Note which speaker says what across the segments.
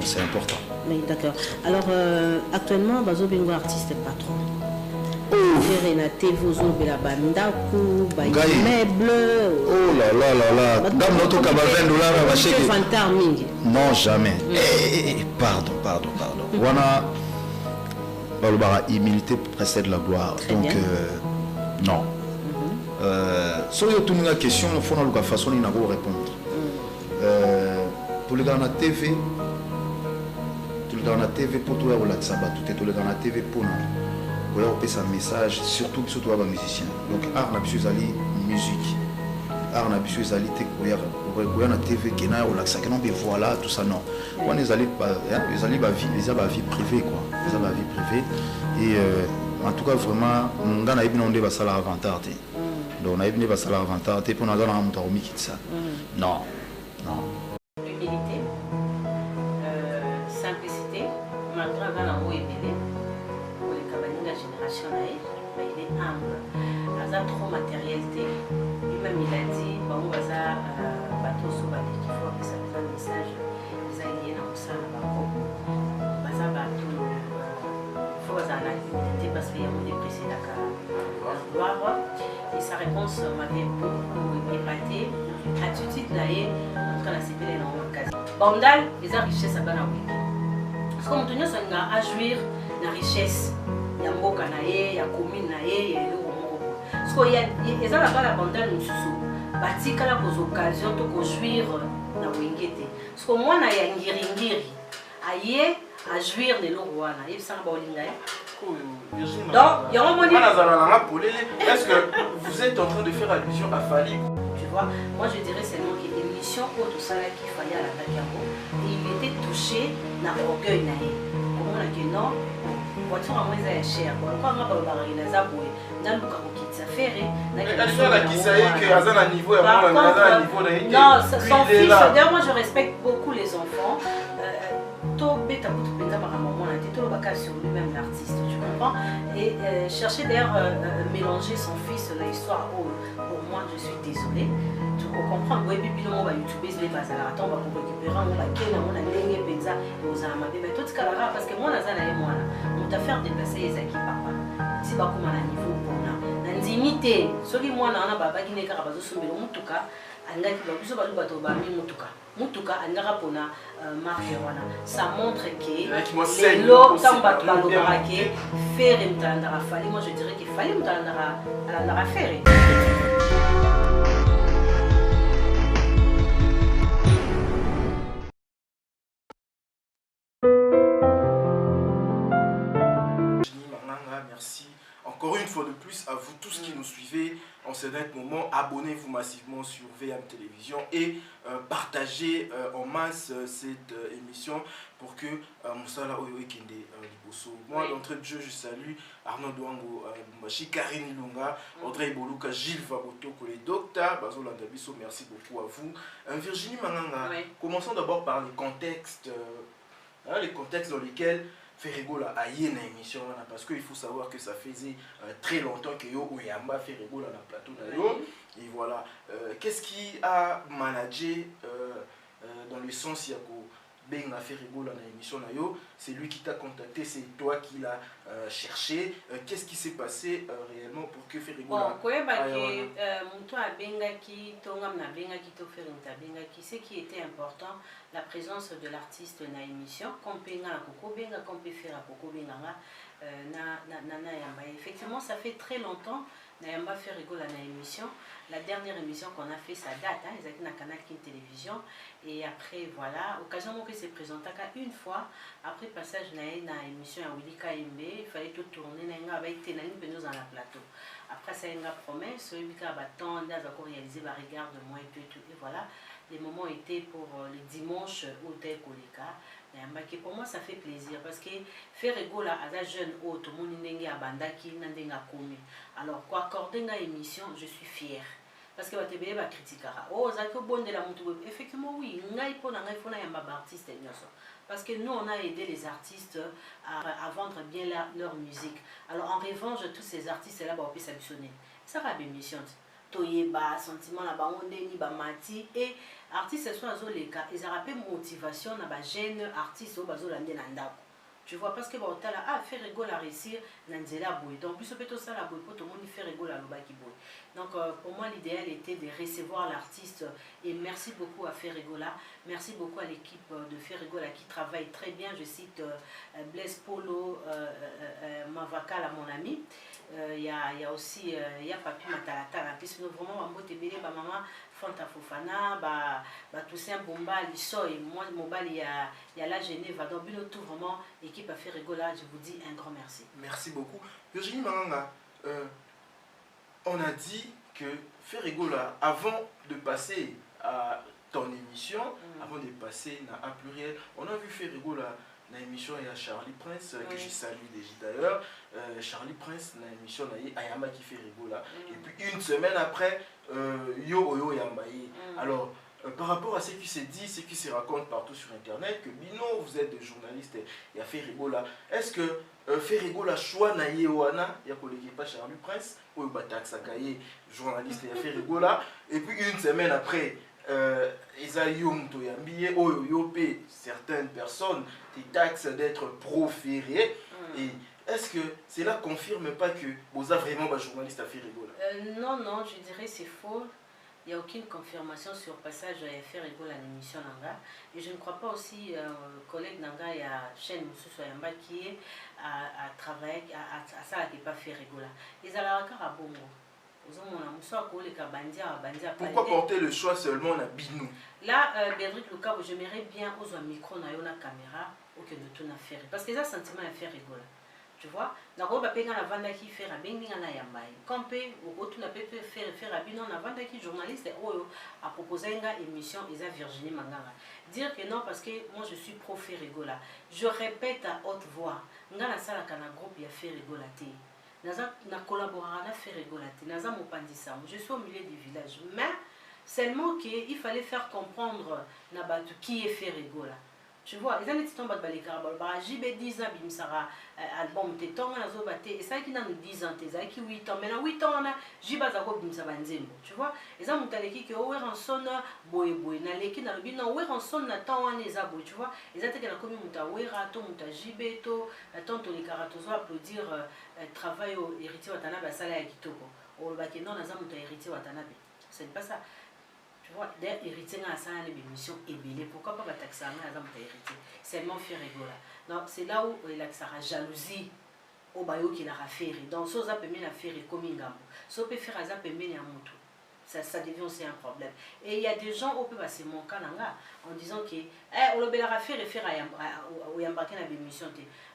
Speaker 1: c'est important.
Speaker 2: Oui, d'accord. Alors, actuellement, Bazo Bengo artiste patron. TV, meubles.
Speaker 1: Oh là là là là. Dans notre cabaret, non, jamais. Pardon. Voilà. Humilité précède la gloire. Donc, non. Si vous avez une question, il faut que façon de répondre. Pour les gars na TV, tout le gars na TV pour tout le monde tout le gars na TV pour nous. Vous avez un message, surtout les musiciens. Donc, art n'a plus ali musique. Art n'a plus ali te na TV qui n'a pas ça, qui n'a pas voilà tout ça non. On les allés la vie privée quoi. Les la vie privée et en tout cas vraiment on a eu une débat salaire avantage. Donc on a eu une débat salaire avantage pour nous avoir un montant au ça. Non.
Speaker 2: Humilité, simplicité, malgré un mot ébélé, pour les cabanines de la génération, il est humble. Il a trop matérialité. Lui-même il a dit, bon, il a bateau sous bateau, il faut que ça fasse un message. Il a lié dans ça, il faut que ça humilité parce qu'il y a un dépressé la gloire. Et sa réponse m'avait beaucoup épaté. Attitude là est en train de s'épeler dans mon cas. Bandal, les richesses à Banawi. Parce qu'on tenait ça à jouir la richesse. Il y a Mboka nae, il y a commune nae, il y a l'euro. Parce qu'il y a les gens là-bas la bandal nous sous. Batika là pour occasion de construire na wingete. Parce que moi na ya ngiri aye à jouir de l'euro na. Il s'en va au lingaï. Donc, il y a un moment.
Speaker 3: Est-ce que vous êtes en train de faire allusion à Fali?
Speaker 2: Moi je dirais seulement que l'émission tout ça qui fallait à la Takambo et il était touché dans l'orgueil. Comment on a dit non, voiture à moins cher. Pourquoi on a pas le les aboués? Dans le cas où qui s'affaire, non, son fils. D'ailleurs moi je respecte beaucoup les enfants. Sur lui-même l'artiste, tu comprends? Et chercher d'ailleurs mélanger son fils dans l'histoire. Pour moi je suis désolée. Tu comprends? Oui, puis on va YouTube les bases à la on va récupérer on va quelle on a dengue pizza et aux amas mais tout ce cas là parce que moi nazana et moi on t'a faire déplacer les équipes papa si pas comme à niveau pour na nzimité soki moi na baba qui n'est qu'à bazo sombelo mutuka angaki ba biso balu bato ba mi mutuka angaka pona marque wana ça montre que l'eau tant bato balobara que faire mtandara fallait moi je dirais qu'il fallait mtandara à faire.
Speaker 3: Merci encore une fois de plus à vous tous qui nous suivez en ce net moment. Abonnez-vous massivement sur VM Télévision et partagez en masse cette émission pour que Moussala Oyo Ekende Liboso. Moi d'entrée de jeu je salue Arnaud Douango Mbashi, Karine Ilunga, Audrey Boluka, Gilles Vaboto, les docteurs, Bazo Landabiso, merci beaucoup à vous. Virginie Manganga, commençons d'abord par les contextes dans lesquels Ferrego a eu une émission parce qu'il faut savoir que ça faisait très longtemps que Yo Oyamba Ferrego dans la plateau et voilà qu'est-ce qui a managé dans le sens Yako Benga Ferrego dans l'émission c'est lui qui t'a contacté, c'est toi qui l'as cherché. Qu'est-ce qui s'est passé réellement pour que Ferrego
Speaker 2: ce qui était important, la présence de l'artiste dans l'émission, comme Benga Koko Benga, comme Pefera Koko Benga effectivement ça fait très longtemps Nayamba fait rigoler dans l'émission. La dernière émission qu'on a fait, ça date, ils étaient dans le canal King Télévision. Et après, voilà, occasion que c'est présenté une fois, après passage dans l'émission à Willy KMB, il fallait tout tourner avec Ténani Benos dans la plateau. Après, ça a une promesse, il y a réalisé la regard de moi et tout. Et voilà, les moments étaient pour les dimanches au Tel Koleka. Pour moi ça fait plaisir parce que faire rigoler à la jeune haute tout le monde n'est pas bandaki n'a commis alors quoi accorder une émission je suis fière parce que va te bien critiquer oh ça que bon de la montre effectivement oui n'a pas artiste parce que nous on a aidé les artistes à vendre bien leur musique alors en revanche tous ces artistes là on peut sanctionner ça va émission toyeba sentiment na bango ndeni ba mati et artiste so azoleka ezala pe motivation na ba jeune artiste o bazolande na ndako. Tu vois, parce que Baotala a fait rigoler à réussir Nanzela Boy. Donc, plus peut ça la boy pour tout le monde fait rigoler à l'Obaki Boy. Donc, pour moi, l'idéal était de recevoir l'artiste. Et merci beaucoup à Ferrigola. Merci beaucoup à l'équipe de Ferrigola qui travaille très bien. Je cite Blaise Polo, Mavakala, mon ami. Il y a aussi Papi Matalata. Puisque nous vraiment, en beauté, maman. Fanta Fofana, Toussaint Bomba, Lissoy, moi, Mobile, il y a la Genève, donc tout vraiment, équipe a fait rigoler, je vous dis un grand merci.
Speaker 3: Merci beaucoup. Virginie Maranga, on a dit que faire rigoler avant de passer à ton émission, avant de passer à pluriel, on a vu faire rigoler dans l'émission il y a Charlie Prince que je salue déjà d'ailleurs. Charlie Prince dans l'émission il y a Ayama qui fait rigoler et puis une semaine après Yo Yambaye. Alors par rapport à ce qui s'est dit, ce qui se raconte partout sur internet, que Bino vous êtes des journalistes et a fait rigoler, est-ce que fait rigoler choix na yewana ya collègue pas Charlie Prince ou Batak Sakaye journaliste et a fait rigoler et puis une semaine après certaines personnes qui taxent d'être proférées. Et est-ce que cela confirme pas que vous avez vraiment un journaliste à faire rigoler?
Speaker 2: Non, non, je dirais c'est faux. Il n'y a aucune confirmation sur le passage à faire rigoler à l'émission Nanga. Et je ne crois pas aussi, collègue Nanga, il y a chaîne Moussou Soyamba qui est à travailler, à ça qui n'est pas fait rigoler. Ils ont la à Bongo.
Speaker 3: Pourquoi porter le choix seulement à Binou?
Speaker 2: Là, Bédric Lucas, j'aimerais bien aux un micro, na une caméra, ou que nous tourne à faire. Parce que ça, sentiment à faire rigoler. Tu vois? Donc, on va payer la vente qui fait à Bending à Yambaï. Quand on peut faire à Binou, la vente qui journaliste a proposé une émission, ils ont Virginie Mangara. Dire que non, parce que moi je suis pro faire rigoler. Je répète à haute voix. Nga la salle à groupe, il y a fait rigoler. Na collaborer na faire rigoler. Naza mopandisa. Je suis au milieu du village. Mais seulement qu'il fallait faire comprendre na batu qui est fait rigoler. Tu vois, ils ont dit que JB 10 ans, bimsara album téton na zo baté et ça qui n'a nous 10 ans, ça qui 8 ans, mais na 8 ans na JB za ko bimsaba nzembo. Tu vois, ils ont monté qui o en son boy boy na leki na lobi na en son na temps on les a boy, tu vois. Ils ont dit que na komi muta wera to muta JB to tonto les karato zo applaudir travail au héritier watana ba sala ya kitoko. O ba ke non na za muta héritier watana be. C'est pas ça. Tu vois, d'ailleurs, héritier dans la salle de l'émission est belé. Pourquoi pas taxer à la héritier? C'est mon fait rigoler. Donc, c'est là où il a jalousie au bayo qu'il a fait. Donc, ça peut mener à faire comme un gambo. Ça peut faire à mener à mon tour. Ça devient aussi un problème. Et il y a des gens qui peuvent passer mon cas en disant que on le bel faire et faire à embarquer dans l'émission.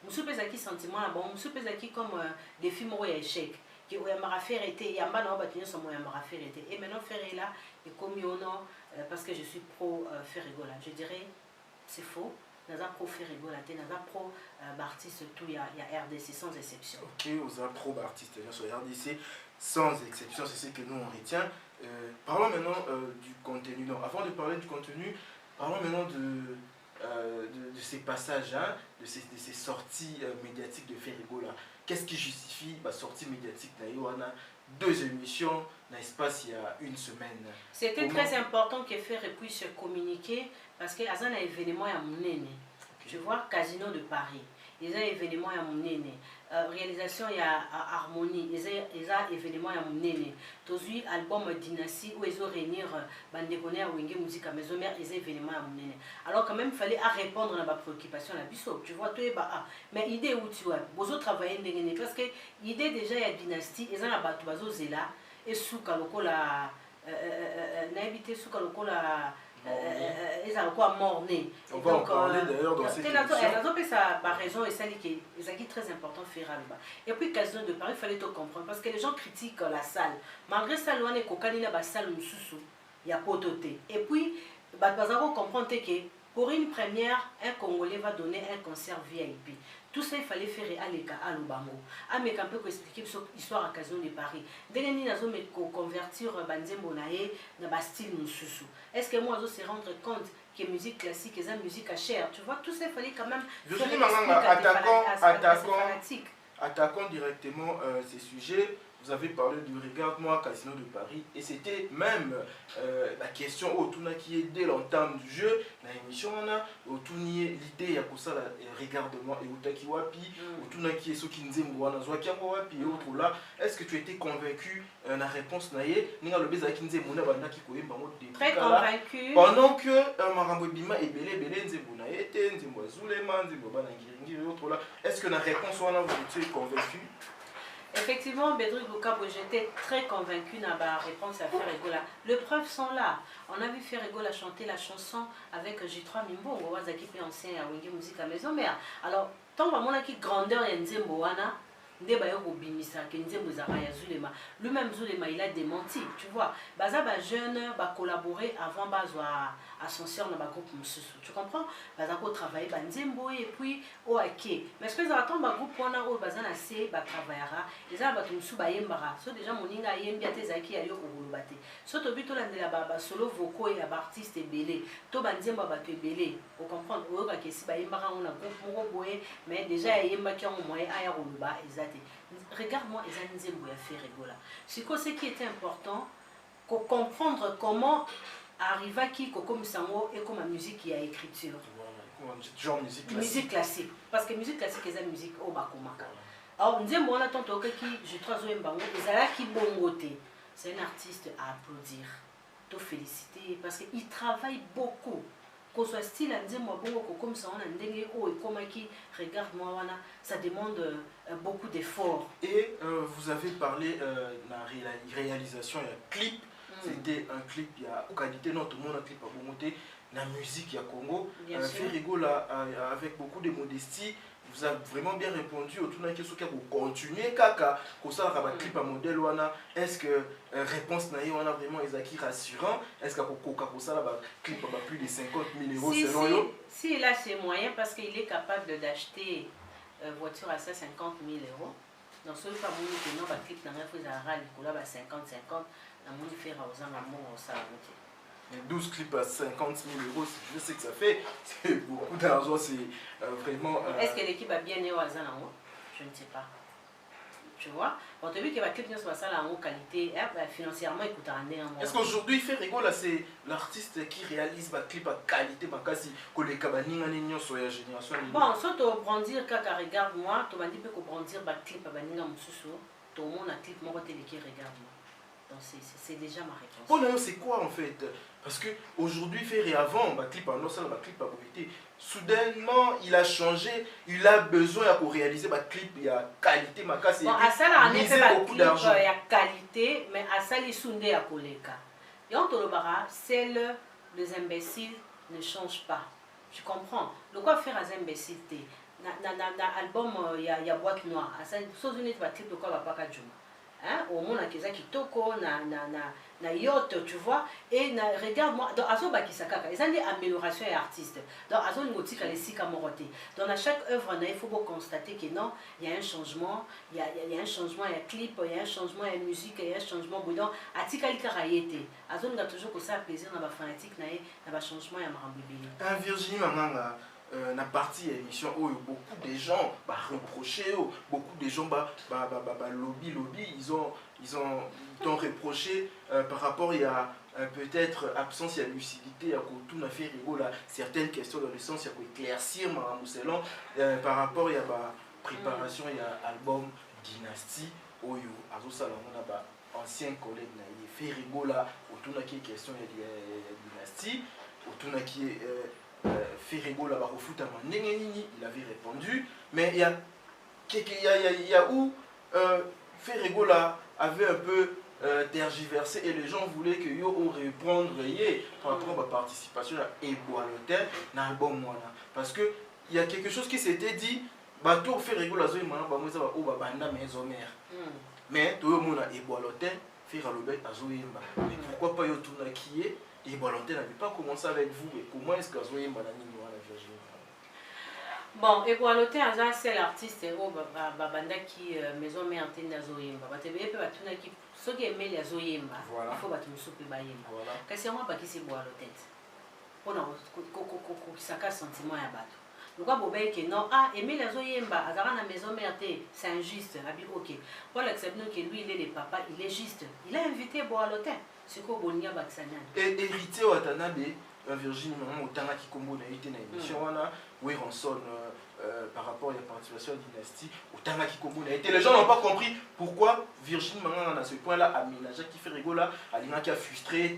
Speaker 2: Monsieur Pesaki sentiment là, bon, monsieur Pesaki comme des films où il y a échec. Que Oyamara faire était, Yamba n'a pas tenu son Oyamara faire était. Et maintenant faire est là, et comme il y en a, parce que je suis pro faire rigoler. Je dirais, c'est faux. Naza pro faire rigoler, Naza pro artiste tout, il y a RDC sans exception.
Speaker 3: Ok, vous êtes pro artiste sur RDC sans exception, c'est ce que nous on retient. Parlons maintenant du contenu. Non, avant de parler du contenu, parlons maintenant de ces passages, hein, de ces sorties médiatiques de faire rigoler. Qu'est-ce qui justifie la sortie médiatique d'Ayoana? 2 émissions dans l'espace il y a une semaine.
Speaker 2: C'était très important que Faire puisse communiquer parce qu'il y a un événement à Mounene. Tu vois, Casino de Paris. Il y a un événement à Mounene. Réalisation il y a Harmonie. Il y a un événement à Mounene. Tous album Dynastie où ils ont réunir Bandégoné à Wenge Musique à Maison Mère. Il y a un événement à Mounene. Alors quand même il fallait répondre à ma préoccupation à Bissot. Tu vois, toi et bah mais idée où tu vois, vous travaillez parce que l'idée déjà il y a Dynastie. Ils ont la bateau bazo zela et sous Kaloko la n'habité sous Kaloko la ils ont quoi morné.
Speaker 3: On va en parler d'ailleurs dans cette émission.
Speaker 2: Ça a raison et ça est très important faire là-bas. Et puis Casino de Paris, il fallait te comprendre parce que les gens critiquent la salle. Malgré ça, loin des cocaïnes, la salle Moussou, il y a pototé. Et puis, vous comprendre que pour une première, un Congolais va donner un concert VIP. Tout ça, il fallait faire à Lubango. Mais un peu expliquer l'histoire à Casino de Paris. Dès que nous avons convertir Banzembo dans le style Moussou. Est-ce que moi, je se rendre compte que musique classique et la musique à cher? Tu vois, tout ça, il fallait quand même.
Speaker 3: Attaquons directement ces sujets. vous avez parlé du Regarde-moi Casino de Paris et c'était même la question autour qui est dès l'entame du jeu, l'émission autour l'idée à ça Regarde-moi et Outaki Wapi, autour qui est ce qui nous aime Wapi et autres là. Est-ce que tu étais convaincu la réponse naïe
Speaker 2: très convaincu
Speaker 3: pendant que Marambo Bima est belé est-ce que la réponse vous étiez convaincu?
Speaker 2: Effectivement, Bédrick Boukabo, j'étais très convaincu de la réponse à Ferregola. Les preuves sont là. On a vu Ferregola chanter la chanson avec J3 Mimbo, Wazaki peut enseigner à Wenge Musique à Maison Mère. Alors, tant que mon qui grandeur et Nzembo wana, lui-même Zulema il a démenti, tu vois. Baza ba jeune ba collaborer avant bazwa ascenseur dans ba groupe Mususu. Tu comprends? Baza ko travailler ba Nzembo et puis OK. Mais ce que ça attend ba groupe wana o baza na se ba travaillera. Eza ba tumsu ba yembara. So déjà moninga yembi atezaki ayo okulubate. So to bito landela ba solo vocaux et ba artiste belé. To ba Nzembo ba to belé. Vous comprenez? O ka kesi ba yembara on a groupe moko boye mais déjà yemba ki on moyen aya koluba ezate. Regarde-moi, et Nzembo a fait rigola. Ce qui était important, comprendre comment arriva qui comme sango et comme la musique qui a écriture.
Speaker 3: Genre musique classique.
Speaker 2: Musique classique. Parce que musique classique c'est la musique au bakomaka. Alors Nzembo on attend que je trazo mbango, ezala ki bongote. C'est un artiste à applaudir, te féliciter parce qu'il travaille beaucoup. Qu'on soit style comme ça, on a et comme qui regarde-moi, ça demande beaucoup d'efforts.
Speaker 3: Et vous avez parlé de la réalisation, il y a un clip, c'était un clip, il y a qualité, non, tout le monde a un clip à monter, la musique, il y a Congo, Ferregola avec beaucoup de modestie. Vous avez vraiment bien répondu au tournoi qui est pour continuer kaka pour ça un clip à modèle est-ce que réponse naïe on a vraiment les rassurant est-ce que pour ça là clip à plus de 50 000 € selon eux
Speaker 2: si là c'est moyen parce qu'il est capable d'acheter voiture à 50 000 €. Dans ce cas où il y a un clip dans la frise à râle il a 50-50 dans mon faire aux amours ça
Speaker 3: 12 clips à 50 000 €, je sais que ça fait beaucoup d'argent, c'est vraiment...
Speaker 2: Est-ce que l'équipe a bien né au hasard? Je ne sais pas. Tu vois? On te dit que la clip n'est pas ça en qualité, financièrement, il coûte un nez.
Speaker 3: Est-ce qu'aujourd'hui, Ferregola, c'est l'artiste qui réalise ma clip à qualité, ma quasi, que les cabanines en sur la génération?
Speaker 2: Bon, soit tu brandir, kaka, regarde-moi, tu vas dire que brandir ma clip à Banina Moussou, tout le monde a clip, moi, tu qui regarde-moi. C'est déjà ma réponse.
Speaker 3: Bon, non, c'est quoi en fait? Parce qu'aujourd'hui, Ferré avant, ma clip à Nossal, ma clip à Boité, soudainement, il a changé, il a besoin pour réaliser ma clip, il y a qualité, ma casse,
Speaker 2: bon, à ça, on a fait beaucoup d'argent. Il y a qualité, mais à ça, il soundé à Koleka. Et on te le barra, celle des imbéciles ne change pas. Tu comprends? Le quoi faire à imbéciles? Dans l'album, il y a Boîte Noire. À ça, chose une clip de quoi va pas qu'à Juma. Hein, au monde qui toko na yacht, tu vois, et regarde-moi donc azo bakisaka ils ont des améliorations et artistes donc azo ngotika les sika moroté donc à chaque œuvre il faut constater que non il y a un changement il y a un changement il y a clip il y a un changement il y a musique il y a un changement donc atika likaraïté azo nga toujours que ça plaisir na ba fanatique na ba changement ya marambibili
Speaker 3: Virginie Manganga na partie émission où beaucoup de gens reproché beaucoup de gens lobby ils ont reproché par rapport il y a peut-être absence il y a lucidité il y a tout n'a fait rigoler certaines questions dans le sens il y a éclaircir Maramousselon par rapport il y a préparation il y a album Dynastie où azo salon on a ancien collègue na fait rigoler autour de qui question il y a Dynastie autour de qui est Ferregola il avait répondu, mais il y a où Ferregola avait un peu tergiversé et les gens voulaient que yo reprendre par rapport à la participation à Eboalotin dans l'album parce que il y a quelque chose qui s'était dit bateau Ferregola zo imana ba moza ba oba banda maison mère mais tout le monde a Eboalotin Ferregola azo yemba mais pourquoi pas yo tuna qui est et Valentin n'avait pas commencé avec vous, mais comment est-ce que vous avez Virginie?
Speaker 2: Bon, et Valentin c'est l'artiste Babanda qui maison mère antenne d'Azoyemba. Il faut que les Azoyemba, il faut que tu me soupes Bayemba. Parce que moi, c'est Valentin. On a un sentiment à battre. Le quoi bobe que non, ah, Emile Azoyemba, Azara na maison mère, c'est injuste. Abi, ok. Pour l'accepter que lui, il est le papa, il est juste. Il a invité Boalotin. C'est quoi Bonia Baksanyan?
Speaker 3: Et héritier Watanabe, Virginie Maman, Otanga qui combo na été na émission, oui, on sonne par rapport à la participation à la dynastie, Otanga qui combo na été. Les gens n'ont pas compris pourquoi Virginie Maman, à ce point-là, aménagé qui fait rigola, Alina qui a frustré,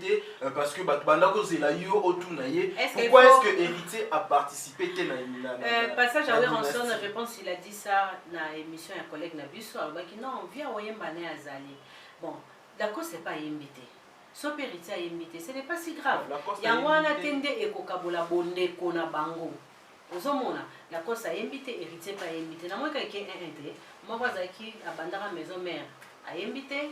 Speaker 3: parce que Bandako Zelayo, Otunaye. Pourquoi est-ce que héritier a participé à
Speaker 2: passage à Ranson, je pense qu'il a dit ça dans l'émission, un collègue Nabusso, alors qu'il non, vient Oyembane Azali. Bon, d'accord, c'est pas invité. Sauf héritier à invité, ce n'est pas si grave. Il y a un attendé et Kokabola Bonde Kona Bango. Aux hommes, la cause a invité, héritier pas invité. N'a moi quelqu'un invité, moi qui a bandara maison mère a invité,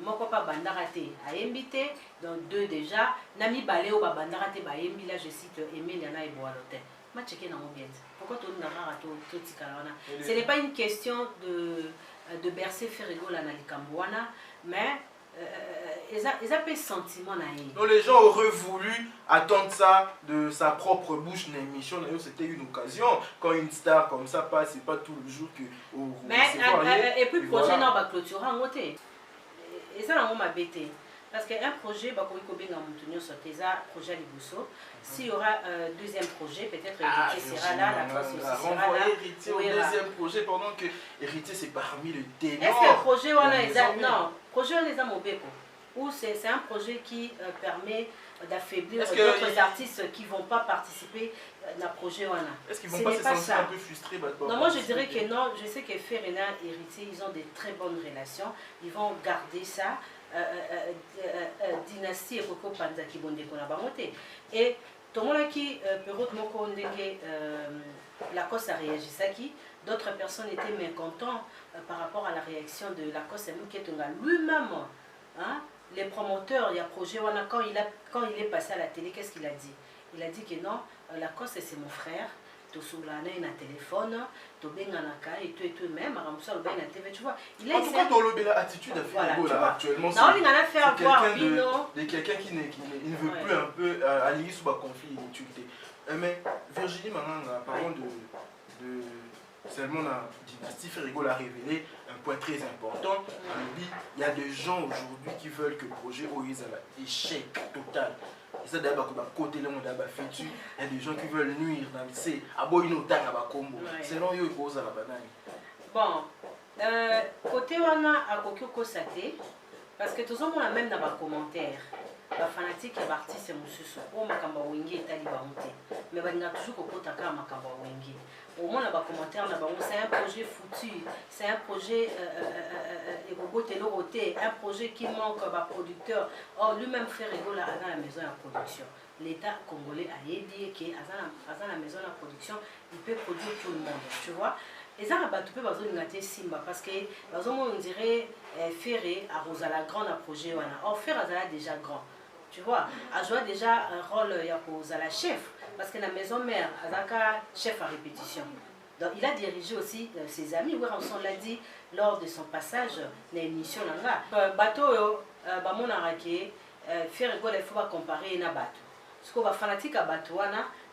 Speaker 2: moi pas bandarate a invité, donc deux déjà. Nami Baléo bandarate ba invité, là je cite Aimé Liana et Boalotin. Ma checké dans mon bien. Pourquoi tout le monde tout ce n'est pas une question de bercer Ferrigo la Nalikambouana, mais ils ont pas sentiment.
Speaker 3: Donc les gens auraient voulu attendre ça de sa propre bouche dans l'émission. C'était une occasion. Quand une star comme ça passe, c'est pas tout le jour que...
Speaker 2: Mais et puis le projet n'a pas clôturé en côté. Et ça n'a pas bêté. Parce qu'un projet, projet à Liboso, s'il y aura un deuxième projet, peut-être héritier sera là, la classe aussi sera là.
Speaker 3: Héritier au deuxième projet, pendant que héritier c'est parmi le ténor.
Speaker 2: Est-ce que le projet, non, projet on les a mobéco. Ou c'est un projet qui permet d'affaiblir d'autres artistes qui ne vont pas participer dans le projet.
Speaker 3: Est-ce qu'ils ne vont pas se sentir un peu frustrés?
Speaker 2: Non, moi je dirais que non. Je sais que Ferena et Héritier, ils ont de très bonnes relations. Ils vont garder ça. Dynastie et Koko Panza qui bonde qu'on a bamoté. Et tout le monde qui peut moko ndenge la cause a réagi ça qui d'autres personnes étaient mécontents par rapport à la réaction de la cause lui-même. Hein, les promoteurs, il y a projet quand il est passé à la télé, qu'est-ce qu'il a dit? Il a dit que non, la cause c'est mon frère. Tu as un téléphone, tu as et tout même, tu vois. Il a
Speaker 3: en tout cas, tu as l'attitude à faire actuellement.
Speaker 2: C'est
Speaker 3: quelqu'un qui ne veut plus un peu aller sous un conflit d'inutilité. Mais Virginie Manganga, parlons de seulement la dynastie Ferrigo l'a révélé un point très important. Il y a des gens aujourd'hui qui veulent que le projet OIS ait un échec total. Et ça d'abord côté le monde il y a des gens qui veulent nuire dans le C selon eux ils posent à la banane.
Speaker 2: Bon côté on a kokyo kosate parce que tout le monde a même dans les commentaires les fanatiques et artistes mususu o makamba wengi etali baonte mais balinga toujours kokota ka makamba wengi au moins dans les commentaires c'est un projet foutu, c'est un projet un projet qui manque de producteur. Or lui-même fait rigoler dans la maison de production. L'État congolais a dit que dans la maison de production, il peut produire tout le monde, tu vois. Et ça va tout peu Simba parce que on dirait Ferré à Rosala grande à projet or Ferré a déjà grand. Tu vois, a joué déjà un rôle à la chef parce que la maison mère a chef à répétition. Donc il a dirigé aussi ses amis. On l'a dit lors de son passage dans l'émission. Bateau, faire rigole, il faut comparer na bateau. Parce que les fanatiques à bateau,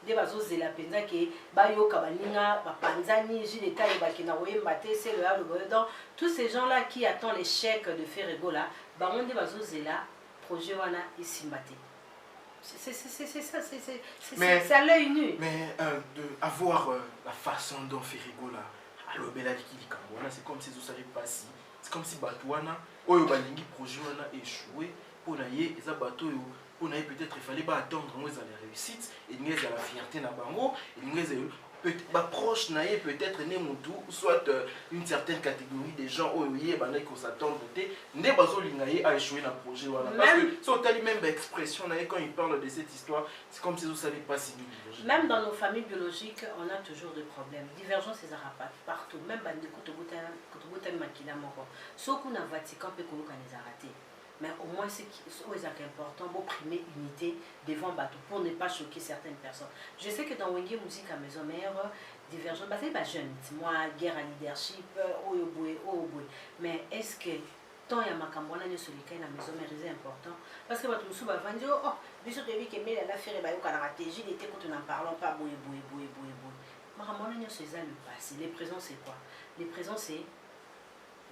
Speaker 2: des bateaux de la penza qui bayo kabaninga, panzani, gileta et bakina wembate, c'est le halo. Donc tous ces gens-là qui attendent l'échec de faire rigole, on des bateaux de la projet wana et simbaté. C'est ça, c'est à l'œil nu.
Speaker 3: Mais avoir la façon dont Ferrigo là, alors c'est comme si vous ne savez pas si. C'est comme si Batouana, ou Balingi projet wana échoué, pour naïe, et ça bateau, pour naïe peut-être il fallait pas attendre moi à la réussite, et nous à la fierté na bango, et nous proche naïe peut-être né soit une certaine catégorie des gens qui s'attendent ne pas à échouer dans le projet parce que c'est même expression quand ils parlent de cette histoire c'est comme si vous ne savez pas si nous
Speaker 2: même dans nos familles biologiques on a toujours des problèmes divergence et zarapat partout même dans les kotobuta makila moko soku na Vatican peut koluka les arrêter. Mais au moins, c'est important pour primer unité devant bateau pour ne pas choquer certaines personnes. Je sais que dans Wenge Musique à Maison Mère, divergence, c'est pas jeune, moi, guerre à leadership, mais est-ce que tant il y a ma cambona sur lesquels la Maison Mère est important? Parce que votre monsieur va dire, oh, bisous de lui qui met la faire et la stratégie, il était quand on n'en parlons pas, c'est ça le passé. Les présents, c'est quoi? Les présents, c'est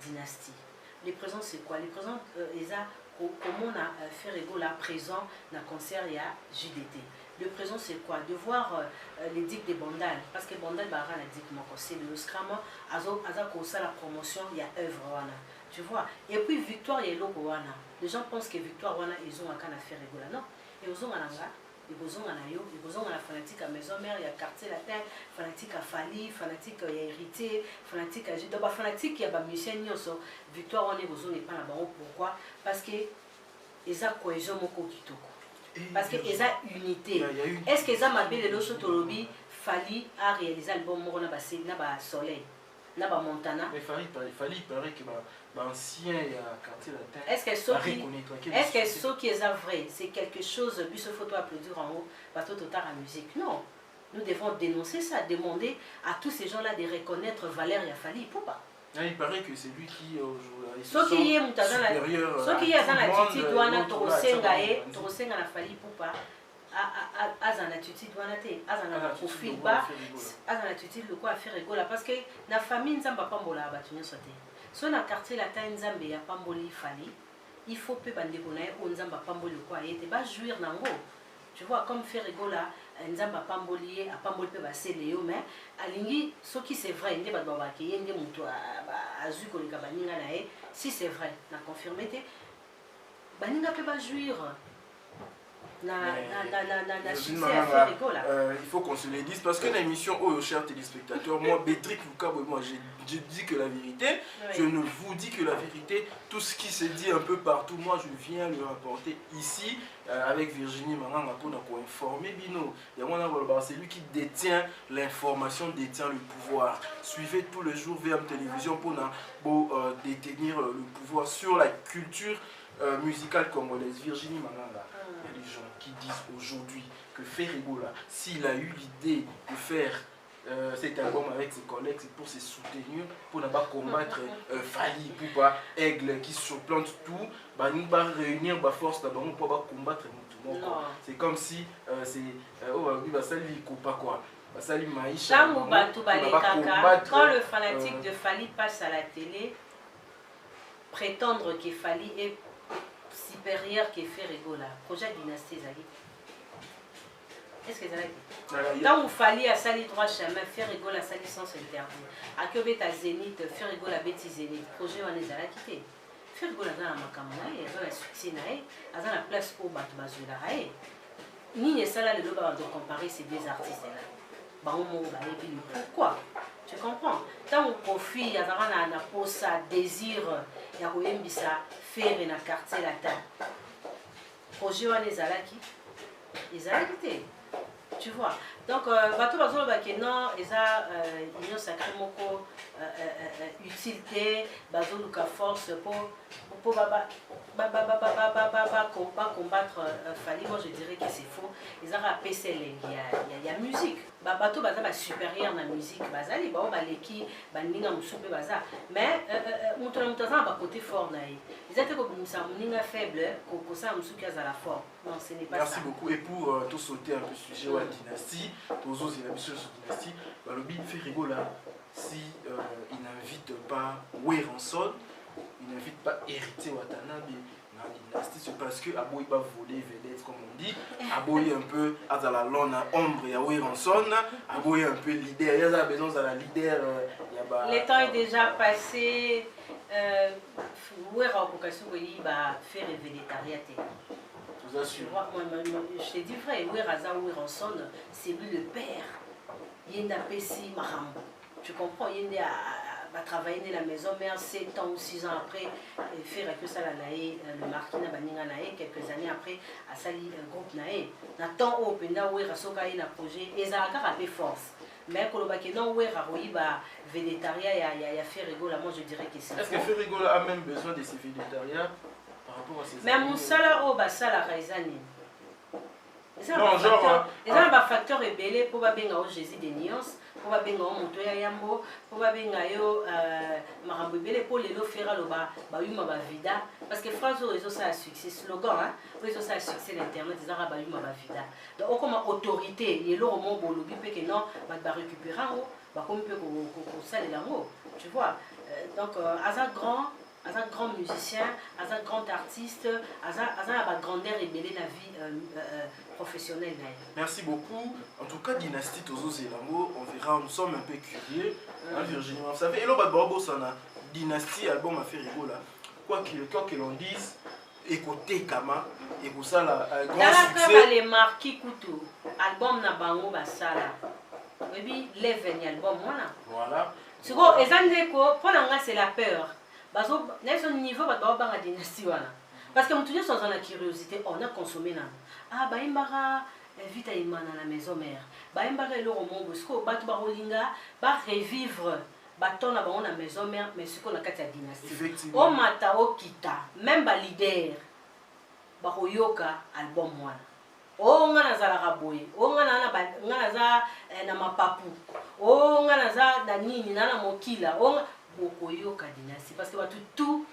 Speaker 2: dynastie. Les présents, c'est quoi? Les présents, comment on a fait rigoler à présent dans le concert, il y a JDT. Le présent, c'est quoi? De voir les dicks des Bandal. Parce que Bandal, c'est le scrum, la promotion, il y a œuvre. Tu vois? Et puis, Victoire, il y a l'eau. Les gens pensent que Victoire, ils ont un faire rigoler. Non. Et aux ils ont la fanatique à Maison Mère, il y a Quartier Latin, fanatique à Fali, fanatique à Hérité, fanatique à Gidon. Fanatique, il y a des musiciens, Victoire, on est pas là-bas. Pourquoi? Parce que ils ont cohésion moko kitoko. Parce que ils ont unité. Est-ce qu'ils ont mabé le Sotolobi, Fali a réalisé l'album Morona Soleil, Naba Montana?
Speaker 3: Mais Fali, il paraît que l'ancien Quartier Latin.
Speaker 2: Est-ce que ce qui est vrai, c'est quelque chose, puis ce photo applaudir en haut, bateau total à musique? Non. Nous devons dénoncer ça, demander à tous ces gens-là de reconnaître Valérie Fali. Pourquoi?
Speaker 3: Il paraît que c'est lui qui aujourd'hui
Speaker 2: ce qui est supérieur. Ce qui est dans l'attitude douana Torosenga na Fali pourquoi? Dans l'attitude douana te, dans la profil bas, dans l'attitude le quoi faire rigoler parce que la famille nzamba pambola batunya sote. So na quartier latin nzambe ya pamboli Fali, il faut peu bande konaye o nzamba pamboli quoi ete ba jouir nango. Tu vois, comme faire rigoler, nzamba pamboli a pamboli pe ba seleyo mais alingi ce qui c'est vrai ndé ba ba ke yende muto azu ko leka baninga nae si c'est vrai na confirmé te baninga pe ba jouir. Il
Speaker 3: faut qu'on se le dise parce que l'émission, oh chers téléspectateurs, moi Bétrick Lucabo, moi je dis que la vérité, oui. Je ne vous dis que la vérité, tout ce qui se dit un peu partout, moi je viens le rapporter ici avec Virginie Maranga pour informer Bino. C'est lui qui détient l'information, détient le pouvoir. Suivez tous les jours VM Télévision pour détenir le pouvoir sur la culture musicale congolaise. Virginie Maranga. Il y a des gens qui disent aujourd'hui que Ferrigola, s'il a eu l'idée de faire cet album avec ses collègues, c'est pour se soutenir, pour ne pas combattre Fali, pour pas Aigle qui surplante tout, nous pas réunir ma force là-bas pour pas combattre tout le monde. C'est comme si ça lui coupe pas quoi. Ça lui maïcha.
Speaker 2: Quand le fanatique de Fali passe à la télé, prétendre que Fali est supérieur qui fait rigoler. Projet dynastie Zali. Est-ce que Zali? Quand vous fallait à Sali 3 chemin, faire rigoler à Sali sans interdit. À Kobet à Zénith, faire rigoler à Betty Zénith. Projet on est à quitté. Faire rigoler dans la Makamana, il y a la succès, à la place au Batbazula. Ni ça là, le droit de comparer ces deux artistes-là. Pourquoi? Tu comprends? Tant au profit, il y a un posa, désir, il y a faire un quartier latin. Projet on est Zalaki. Ils ont quitté. Tu vois. Donc, bateau bazolo bakeno, ils ont union sacré moko utilité, bazolo ka force pour combattre Fali. Moi je dirais que c'est faux. Ils ont rappelé il y a musique. Bateau bazaba supérieur dans la musique. Bazali ba baleki baninga musupe baza. Mais mutana ba côté fort naï. Ils étaient comme muninga faible, ko ça musuki à la fort. Non, ce n'est pas ça.
Speaker 3: Merci beaucoup. Et pour tout sauter un peu sujet de la dynastie, pour autres émissions sur la dynastie, le Bin fait rigoler si il n'invite pas Weranson, il n'invite pas Héritier Watanabe dans la dynastie, c'est parce que Aboy va voler vedette, comme on dit. Aboy un peu à la lone ombre et à Weranson, Aboy un peu leader. Il y a besoin de la leader.
Speaker 2: Le temps est déjà passé. Weranson va faire le végétarien. Je te dis vrai, Weranson, c'est lui le père. Il y a Pessi Mahambo. Tu comprends? Il y a travaillé dans la maison mère 7 ans ou 6 ans après, faire que ça le marquis na baninga nae quelques années après à sali groupe nae. Na temps au penda Weranson a un projet et ça a rappelé force. Mais quand on non Weranson végétarien il y a fait rigoler, moi je dirais que c'est.
Speaker 3: Est-ce que Ferrigola a même besoin de ces végétariens?
Speaker 2: Mais mon salaire au basala raisani. Non, genre. Les gens ont un facteur ébélé pour bien au Jésus des nuances. pour ba benga moto ya yambo pour ba benga yo marambo belé pour les lo faire lo ba yuma ba vida parce que phrase réseau ça succès slogan hein réseau ça succès l'internet ils ba yuma ba vida donc comme autorité et lo mo bolobi pe que non ba récupérer ba comme peut ko ça les lango tu vois donc à un grand musicien, à un grand artiste, à un grandeur et belle la vie professionnelle.
Speaker 3: Merci beaucoup. En tout cas, Dynastie Tozo Zelango, on verra, nous sommes un peu curieux. Hein, Virginie, vous savez, et là, Dynastie, album a fait rigoler. Quoi que l'on dise, écoutez Kama, et pour ça, un grand succès.
Speaker 2: Les marquis Koutou, album na bango basala. Oui, l'event album,
Speaker 3: voilà.
Speaker 2: C'est quoi, c'est la peur. Parce que niveau de dynastie parce que nous sommes dans la curiosité on a consommé là ah bah imbara vite à imana la maison mère bah imbara le roman bosco bat barolinga ba revivre baton na bango na maison mère mais ce qu'on a quatre dynastie o mata o kita même ba leader ba koyoka album moi o ngana za la raboye o ngana za na mapapu o ngana za na nini na mokila o Bokoyoka Dynastie parce que tout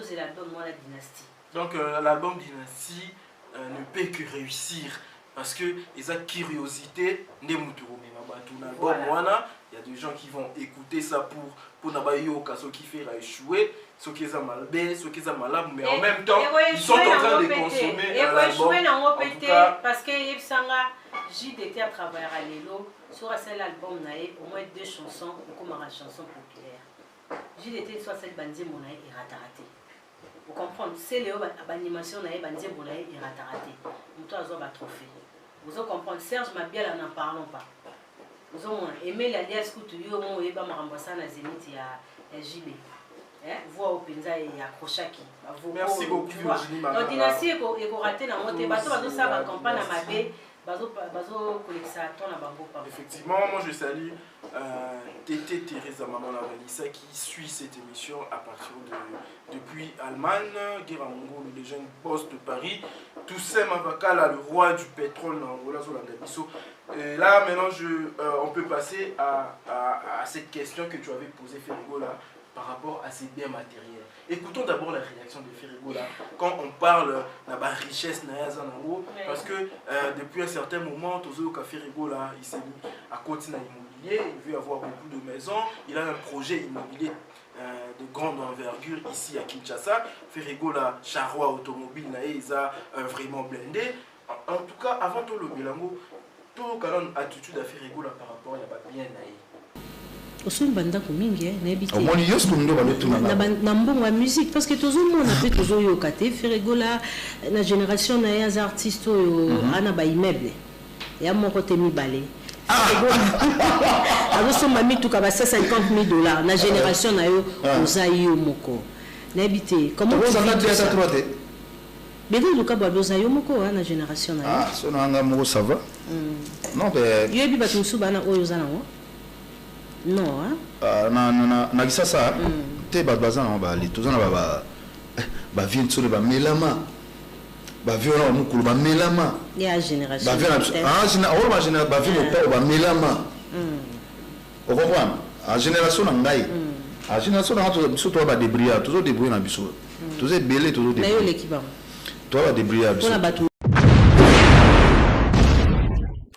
Speaker 2: c'est l'album moi la Dynastie.
Speaker 3: Donc l'album Dynastie ne peut que réussir parce que les curiosité ne l'album voilà. Il y a des gens qui vont écouter ça pour n'abayoka ce qui fait échouer ce qui est malbé ce qui est malade mais en même temps ils sont en train de consommer
Speaker 2: l'album parce que JDT à travers Alelo sur l'album au moins 2 chansons comme une chanson populaire. JDT soit cette bandie monaï et raté. Vous comprenez, c'est l'animation naïe bandie monaï et raté. Nous tous avons un trophée. Vous comprenez, Serge Mabiala n'en parlons pas. Vous avez aimé l'alias Koutuyo, mon eba marambasa na Zénith et JB. Voix au Penza et Akrochaki.
Speaker 3: Merci beaucoup Virginie Mangala.
Speaker 2: Donc Dynastie est raté dans mon débat, tout ça va accompagner ma bé.
Speaker 3: Effectivement, moi je salue Tété Teresa Maman Lavalissa qui suit cette émission à partir depuis Allemagne, Guéramongo, le jeune boss de Paris, Toussaint Mavakala, le roi du pétrole dans Angola, et là maintenant on peut passer à cette question que tu avais posée Ferrigo là par rapport à ces biens matériels. Écoutons d'abord la réaction de Ferrigo là quand on parle de la richesse parce que depuis un certain moment Tozo Ferrigo là il s'est mis à côté d'un immobilier, il veut avoir beaucoup de maisons, il a un projet immobilier de grande envergure ici à Kinshasa. Ferrigo là charroi automobile il a vraiment blindé. En tout cas avant tout le bilango tout le attitude à Ferrigo là par rapport à bien
Speaker 2: Osum banda kumingi
Speaker 1: au moins il y a ce qu'on doit
Speaker 2: na mbongo ya musique parce que toujours on a fait toujours yo kate Ferrigo la na génération na ya artistes yo ana ba immeuble ya moko te mibale alors son mami tout ka ba $50,000 na génération na yo ozayi yo moko na habité comment
Speaker 1: vous en avez ça trop té
Speaker 2: mais le cas ba ozayi moko na génération na yo
Speaker 1: ah so na nga moko ça va non mais
Speaker 2: yo bi ba tusu bana oyo zana wo non hein
Speaker 1: na kisasa te bazana ba li tozana ba vient sur ba melama ba viona mukulu ba melama
Speaker 2: ya génération
Speaker 1: ba viona ma génération ba viona pas ba melama o comprendre a génération na ngai a génération na to ba débrouiller toujours débrouiller na biso toujours belé toujours débrouiller
Speaker 2: na yo l'équipe
Speaker 1: toi ba débrouiller biso.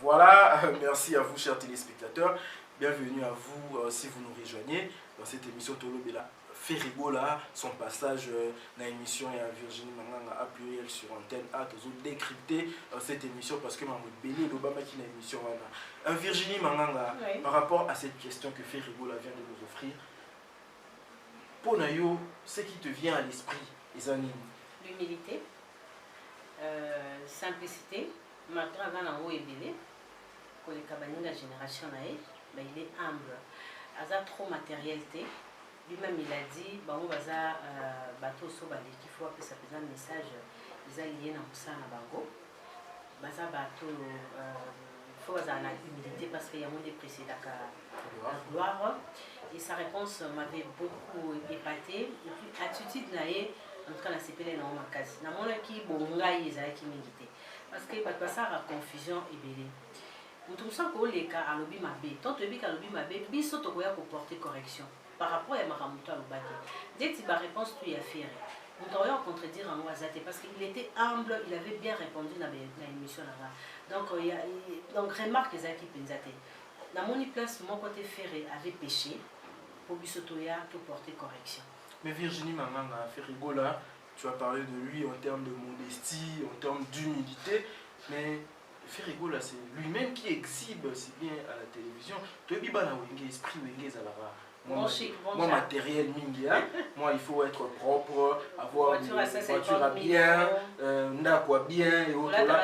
Speaker 3: Voilà, merci à vous chers téléspectateurs. Bienvenue à vous si vous nous rejoignez dans cette émission Tolo Bela Ferrigo là, son passage dans l'émission et à Virginie Manganga a pluriel sur antenne a toujours décrypté cette émission parce que Mahmoud Béli l'Obama qui est une émission Virginie Manganga par rapport à cette question que Ferrigo là vient de nous offrir. Pour Nayo, ce qui te vient à l'esprit, les amis.
Speaker 2: L'humilité, simplicité, malgré un haut et belé, pour les cabanines de la génération naïve. Ben, il est humble. Il a trop matérialité. Lui-même, il a dit bon, baza bateau so bali qu'il faut appeler ça un message. Ils ont lié dans ça na bango. Baza bateau il faut baza la humilité parce qu'il y a moins de précédents la gloire. Et sa réponse m'avait beaucoup épaté. Et puis attitude naïe en tout cas la CPL na ma case. Na mona qui bonga ils a qui milité parce que ça a confusion et belé. mutukusa ko leka alobi mabe tant to bika alobi mabe biso to koya ko porter correction par rapport à makamuto alobaki dès que ba réponse tu y a faire on doit contredire en Ouazate parce qu'il était humble, il avait bien répondu dans l'émission là-bas. Donc, donc remarque les équipes Penzate. Dans mon place, mon côté ferré avait péché pour Bissotoya pour porter correction.
Speaker 3: Mais Virginie Manganga, Ferrigola, tu as parlé de lui en termes de modestie, en termes d'humilité, mais Ferrigola, c'est lui-même qui exhibe si bien à la télévision. Tu es bien dans l'esprit Wenge Zalara. Moi, matériel mingia, moi il faut être propre, avoir une voiture à bien, quoi bien et autres là.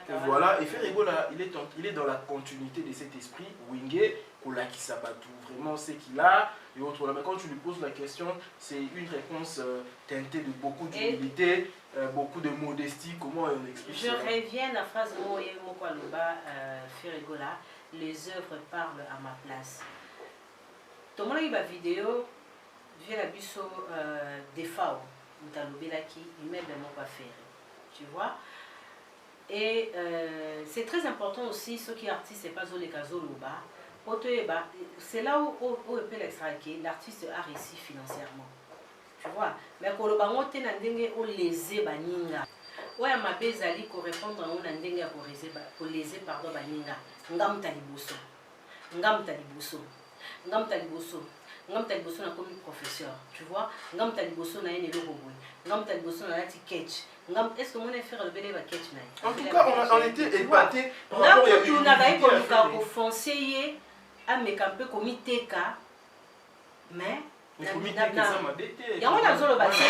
Speaker 3: Et voilà, et Ferrigola, il est dans la continuité de cet esprit Wenge, Kola qui s'abattu vraiment ce qu'il a et autres là. Mais quand tu lui poses la question, c'est une réponse teintée de beaucoup d'humilité, beaucoup de modestie. Comment on explique
Speaker 2: ça? Je reviens à la phrase Ferrigola, les œuvres parlent à ma place. Tout le monde a eu ma vidéo, via la busso des FAO, il m'aide mon pas faire. Tu vois? Et c'est très important aussi, ceux qui artistes, c'est pas les Kazoloba. C'est là où on peut l'extraquer, l'artiste a réussi financièrement. Tu vois? Mais quand le bango te n'andenge o lésé baninga. Ouais, ma bezali correspond à on n'andenge pour léser pardon baninga. Ngam taliboso. Ngam taliboso. Ngam taliboso na comme professeur, tu vois. Ngam taliboso na ene logo boy. Ngam taliboso na lati catch. Ngam est-ce que mon frère le bélé va catch na?
Speaker 3: En tout cas, on était épatés.
Speaker 2: Là où tu n'as pas eu comme conseiller à me camper comme iteka, mais c'est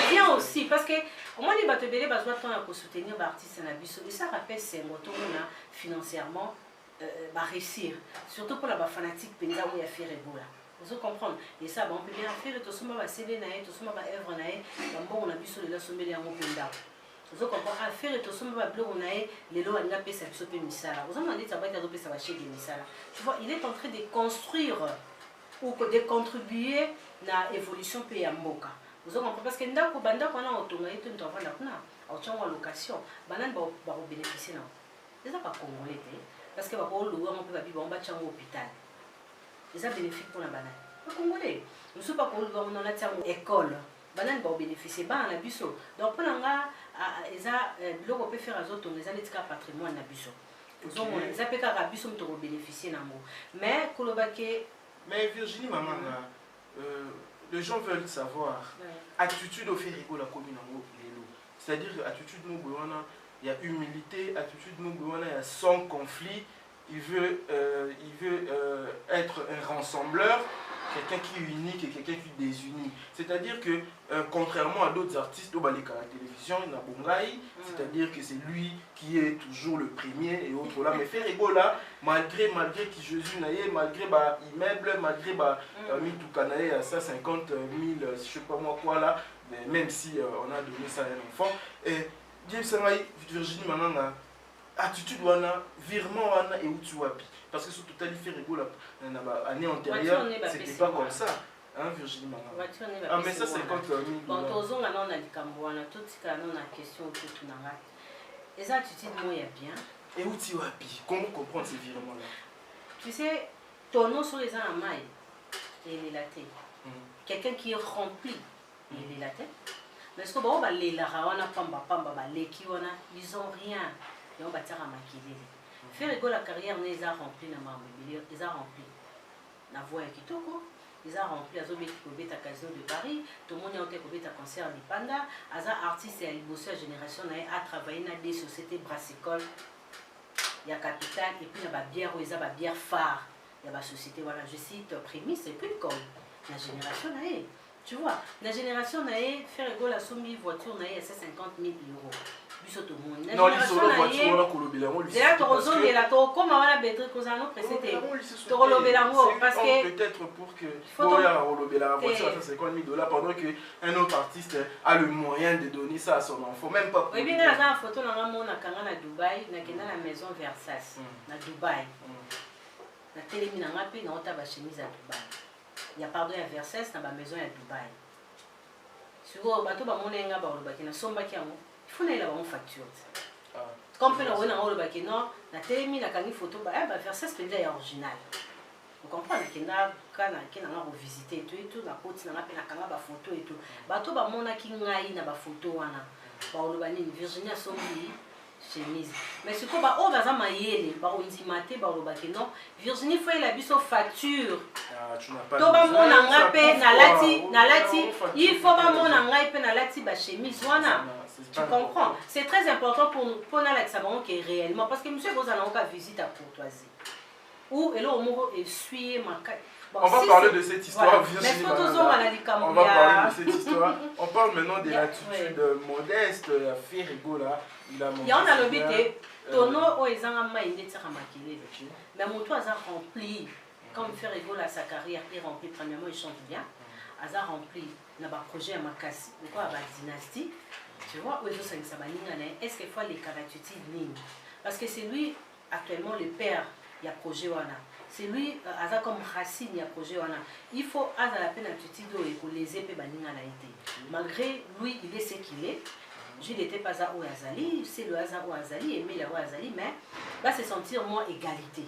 Speaker 2: bien aussi parce que au moins les bateaux bélé besoin de soutenir l'artiste na biso et ça rappelle c'est moto financièrement réussir, surtout pour la fanatique penza où il y a fait Ebola. Vous comprenez? Et ça, on peut bien faire tout ça, va céder naï, tout ça, va œuvre naï, bon on a vu sur les sommets en penda. Vous comprenez? À faire tout ça, va bleu naï, les lois n'a pas ça sope misala. Vous en dit ça va être adopté ça va chez des misala. Tu vois, il est en train de construire ou de contribuer à l'évolution pays Mboka. Vous comprenez? Parce que ndako banda qu'on a autonomie tout le temps là, on tient en location, banan va bénéficier non. C'est ça pas congolais. Parce que on peut vivre en bas de l'hôpital. Et ça bénéfique pour la banane. Les Congolais, nous ne sommes pas pour on a une école. Banane va bénéficier, ban la busso. Donc pour l'anga, l'eau peut faire à autres, les années de patrimoine la busso. Les APK à busso pour bénéficier n'amour. Mais
Speaker 3: mais Virginie maman, les gens veulent savoir attitude au Ferrigo la commune en haut. C'est-à-dire que attitude nous il y a humilité, attitude nous il y a sans conflit. Il veut être un rassembleur, quelqu'un qui est unique et quelqu'un qui désunit. C'est-à-dire que, contrairement à d'autres artistes, à la télévision, il y a Bongaï, c'est-à-dire que c'est lui qui est toujours le premier et autres là. Mais Ferrigo là, malgré que Jésus naïe, malgré immeuble, malgré Mitoukanaï à 150 000, je sais pas moi quoi là, mais même si on a donné ça à un enfant, et Virginie Mananga, attitude wana virement wana et où tu wapi parce que sur tout à fait rigolo l'année antérieure c'était pas comme ça hein Virginie Manganga ah mais ça 50 000
Speaker 2: bon tozon na on a likambo wana tout tika na question tout tunanga les attitudes moi ya bien
Speaker 3: et où tu wapi comment comprendre ces virements là
Speaker 2: tu sais ton nom sur les amai et les latés quelqu'un qui est rempli il est laté mais est-ce que bon ba les la wana pamba ba leki wana ils ont rien. Et on va dire à maquiller. Ferrigo la carrière les a rempli na mamoubilier, les a rempli. La voix est kitoko, les a rempli à Zobeta Casino de Paris, tout le monde a été à concert de Panda, Aza artiste et à la génération a travaillé dans des sociétés brassicoles. Il y a capital et puis il y a bière où il y a bière phare. Il y a la société voilà, je cite Prémisse et puis comme la génération tu vois, la génération Ferrigo la soumis voiture à 50 000 €.
Speaker 3: Non, les solo voitures, on a colobé
Speaker 2: c'est là que tu as comme on a bétri que ça nous précédé. Tu colobé parce que
Speaker 3: peut-être pour que il y a colobé la voiture à 50 000 $ pendant que un autre artiste a le moyen de donner ça à son enfant, même pas.
Speaker 2: Oui, bien là, la photo là, on a quand même à Dubaï, on a la maison Versace, à Dubaï. La télé mina ngapi na ota ba chemise à Dubaï. Il y a pardon à Versace dans la maison à Dubaï. Sur bateau ba monenga ba olobaki na somba ki yango. Il faut aller là-bas en facture. Comme on a un rôle qui non, la télé la canne photo, bah faire ça c'est déjà original. Vous comprenez qu'il a quand on a revisité tout et tout, la côte n'a pas la canne photo et tout. Bah tout bah mon a qui ngaï na ba photo wana. Bah on va dire Virginia Sombi chemise. Mais ce qu'on va on va mailler, bah on dit maté bah on va dire non. Virginie faut il a biso facture.
Speaker 3: Ah, tu n'as pas.
Speaker 2: To ba mon a ngapé na lati, il faut ba mon a ngapé na lati ba chemise wana. Tu comprends? C'est très important pour Alex Sabon qui est réellement. Parce que monsieur Gozana a visite à courtoisie. Ou et là, on essuie ma caille.
Speaker 3: Bon, on va parler de cette histoire.
Speaker 2: Voilà.
Speaker 3: On va parler de cette histoire. On parle maintenant de l'attitude modeste. À faire rigola. Il y
Speaker 2: a un lobité. Tono o ezanga maïne tira makile. Mais mon toit a rempli. Comme faire rigola sa carrière est remplie. Premièrement, il chante bien. A rempli. N'a pas projet à ma casse. Pourquoi à ma dynastie? Tu vois, est-ce qu'il faut les caractéristiques lignes? Parce que c'est lui, actuellement, le père, il y a projet. C'est lui, comme Racine, il y a projet. Il faut, à la peine, pour les épées, malgré lui, il est ce qu'il est. Je n'étais pas à Ouazali, c'est le hasard Ouazali, aimer la Ouazali, mais va se sentir moins égalité.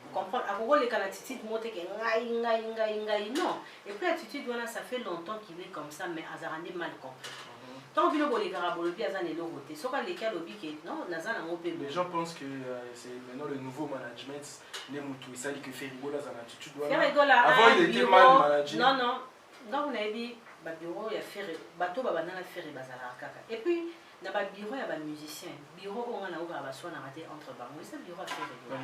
Speaker 2: Vous comprenez? À les caractéristiques montrent que non. Et puis l'attitude, ça fait longtemps qu'il est comme ça, mais Azarani mal compris. Tant que les
Speaker 3: gens pensent que c'est maintenant le nouveau management. Les moutous, ça dit que Ferrigola a une attitude.
Speaker 2: Avant,
Speaker 3: il était mal managé.
Speaker 2: Non, non. Donc, on a dit bureau, il y a Ferri, bateau, et puis, il y a bureau, il y a musicien. Bureau, on a entre bancs. C'est bureau à Ferrigola.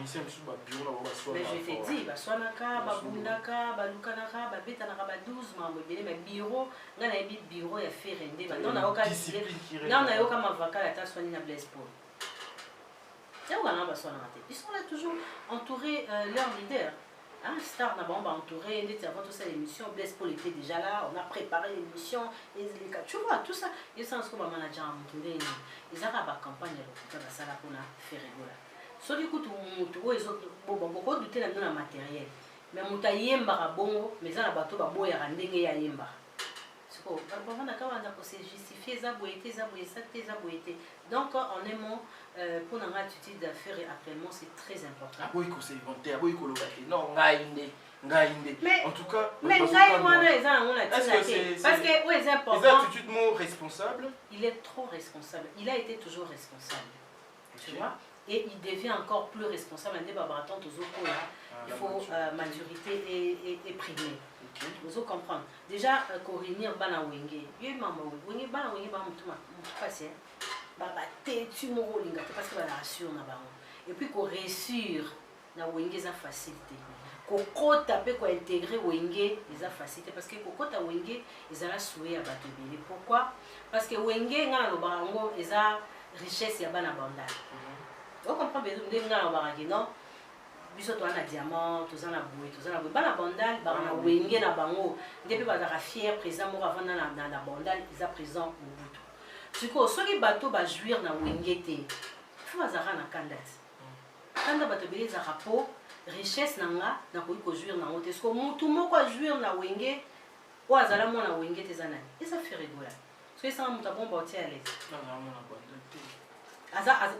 Speaker 2: Mais je t'ai dit, Baswanaka, Babundaka, Balukanaka, Babetanaka, 12 membres. Mais bureau, on a dit bureau, il y a Ferrende. Non, on a aucun avocat, la tasse, on a Blaise Paul. Ils sont là toujours entourés leurs leaders. Hein, Star n'a pas entouré, avant tout ça l'émission, Blaise Paul était déjà là, on a préparé l'émission, tu vois, tout ça. Ils sont comme un manager à Moutouré, ils ont la campagne pour faire rigoler. So du coup, ils ont beaucoup douté dans le matériel. Mais Mouta Yemba bongo, mais ça n'a pas tout boy à rendre Yemba. C'est justifié, donc en aimant pour notre attitude d'affaires actuellement c'est très important.
Speaker 3: Mais en tout cas,
Speaker 2: parce que oui, c'est important.
Speaker 3: Les attitudes responsables.
Speaker 2: Il est trop responsable. Il a été toujours responsable. Tu vois? Et il devient encore plus responsable. Il faut maturité et primer. Vous comprendre. Déjà, Corinir Bana Wenge. Wenge Bana Wenge passé. Tu m'as parce que la rassure. Et puis qu'on réussir na Wenge sa facilité. Koko tape ko intégrer Wenge sa facilité parce que Koko ta Wenge ils a souhait à battre. Pourquoi? Parce que Wenge ngana lo barango eza richesse ya bana bandal. Vous comprenez bien ngana lo barangi non? Biso to na diamant, to za na boue, bana bandal, bana Wenge na bango. Depuis ba za fier présent mo avant na bandal, ils a présent au bout. Du coup, ceux qui bateau ba jouir na Wenge te. Faut azara na kandat. Kanda bato bele za rapport richesse nanga na ko jouir na hote. Est-ce que mutu moko jouir na Wenge o azala mo na Wenge te zanani. Et ça fait rigoler. Parce que ça muta bomba oti à l'aise.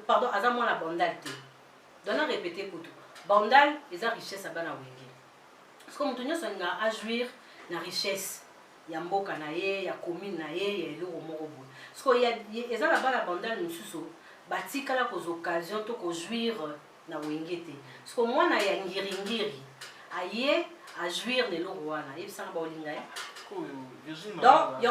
Speaker 2: Pardon, aza mo na bandal te. Dona répéter pour tout. Bandal, ils ont richesse à bana Wenge. Parce que mutu nyoso nga a jouir na richesse. Ya mboka na ye, ya commune na ye, ya eloko moko boye. Parce que eza na bana bandal mususu batikala ko occasion to ko jouir na Wenge te. Parce que moi na ya ngiringiri aye a jouir de l'eau wana. Et ça ba olinga ya. Donc,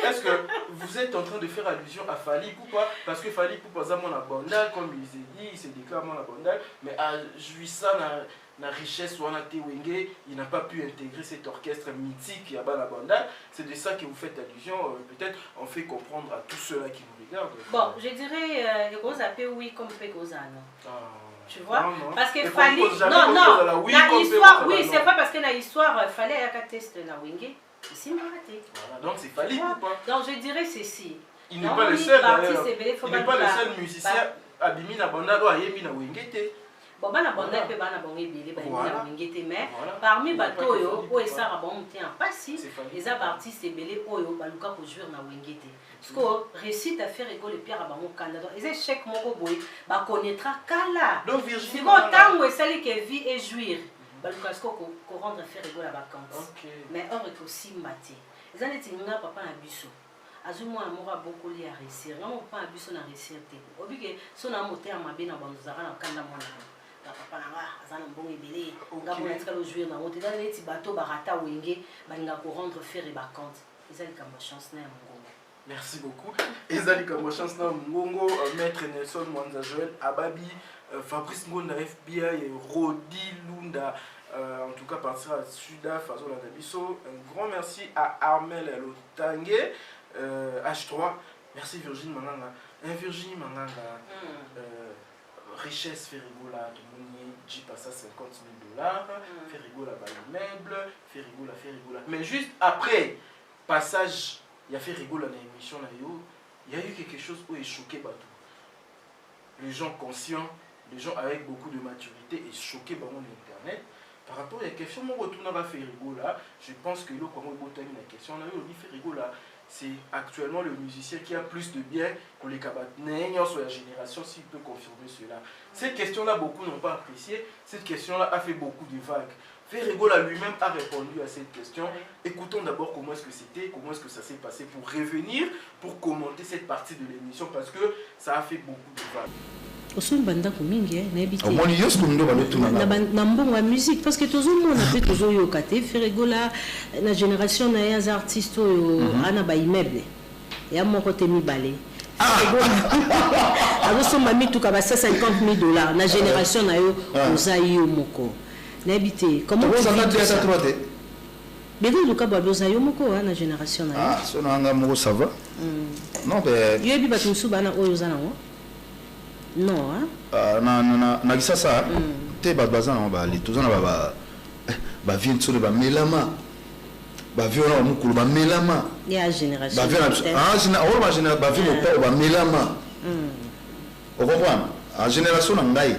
Speaker 3: est-ce que vous êtes en train de faire allusion à Fally Ipupa? Parce que Fally Ipupa a mon abondal, comme il s'est dit, il se déclare mon abondal, mais à jouissant la richesse ou Wenge, il n'a pas pu intégrer cet orchestre mythique qui a abondal. C'est de ça que vous faites allusion. Peut-être on fait comprendre à tous ceux-là qui nous regardent.
Speaker 2: Bon, je dirais les gros appels oui comme Pégosa, non. Tu vois? Non. Parce que Fally. Non, oui, c'est pas parce que dans l'histoire, fallait un test na Wenge. C'est raté.
Speaker 3: Voilà, donc c'est Fally Ipupa.
Speaker 2: Donc je dirais ceci.
Speaker 3: Il n'est pas le seul. Il n'est pas le seul musicien abimi na bandal ou ayemi na Wenge te.
Speaker 2: bon bana banda pe bana bango ebele ba na wengete mais parmi bato oyo o esara bon tien pasi les artistes ebele oyo baluka ko jouer na wengete parce que réussite à faire rigolo Pierre à bango Canada ils échec moko boy ba connaîtra kala
Speaker 3: donc Virginie
Speaker 2: c'est tango esali que vie et jouir baluka ko rendre faire rigolo la vacances mais or est aussi maté ils en étaient nga papa na biso azumwa mora beaucoup li a réussir non pas biso na réussir te obike so na moté à mabe na banzara na kanda mona papa na nga azana mbongo ebele nga mona tika lo jouer na moté dans les bateaux barata wenge balinga ko rendre faire ba compte ezali kama chance na mongongo
Speaker 3: merci beaucoup ezali kama chance na mongongo maître Nelson Mwanza Joël Ababi Fabrice Ngonda FBI et Rodi Lunda en tout cas partir à Suda Fazo la Dabiso un grand merci à Armel Lotangue H3 merci Virginie Manganga Virginie Manganga richesse fait rigola tout le monde dit pas ça $50 000 fait rigola bah meuble fait rigola mais juste après passage il y a fait rigola dans l'émission là il y a eu quelque chose où il choqué bateau les gens conscients les gens avec beaucoup de maturité et choqués par mon internet par rapport à la question mon retour dans la fait rigola je pense que le comment il la question là il fait rigola c'est actuellement le musicien qui a plus de biens que les cabatnais sur la génération s'il peut confirmer cela. Cette question-là, beaucoup n'ont pas apprécié. Cette question-là a fait beaucoup de vagues. Ferrigola lui-même a répondu à cette question. Écoutons d'abord comment est-ce que c'était, comment est-ce que ça s'est passé pour revenir, pour commenter cette partie de l'émission parce que ça a fait beaucoup de vagues.
Speaker 2: Aussi banda kumingi na ebiti
Speaker 1: omoni yosko ndo balotuna
Speaker 2: na mbongo wa musique parce que toujours mona pe toujours yo kate Ferrigola na génération na ya artiste oyo ana ba immeuble ya moko te mibale alors ma mituka ba $50 000 na génération na yo ozayi yo moko na ebiti comment
Speaker 1: vous en avez ça trois te
Speaker 2: bego luka ba ozayi yo moko na génération na yo
Speaker 1: ah so na nga moko ça va non ben
Speaker 2: yo ebi batu musu bana oyo zana ngo non
Speaker 1: hein na kisasa te bazana ba li tozana ba vient sur ba melama ba viona mukulu ba melama
Speaker 2: ya génération
Speaker 1: ba viona ba génération ba viona ba melama o comprendre a génération ngai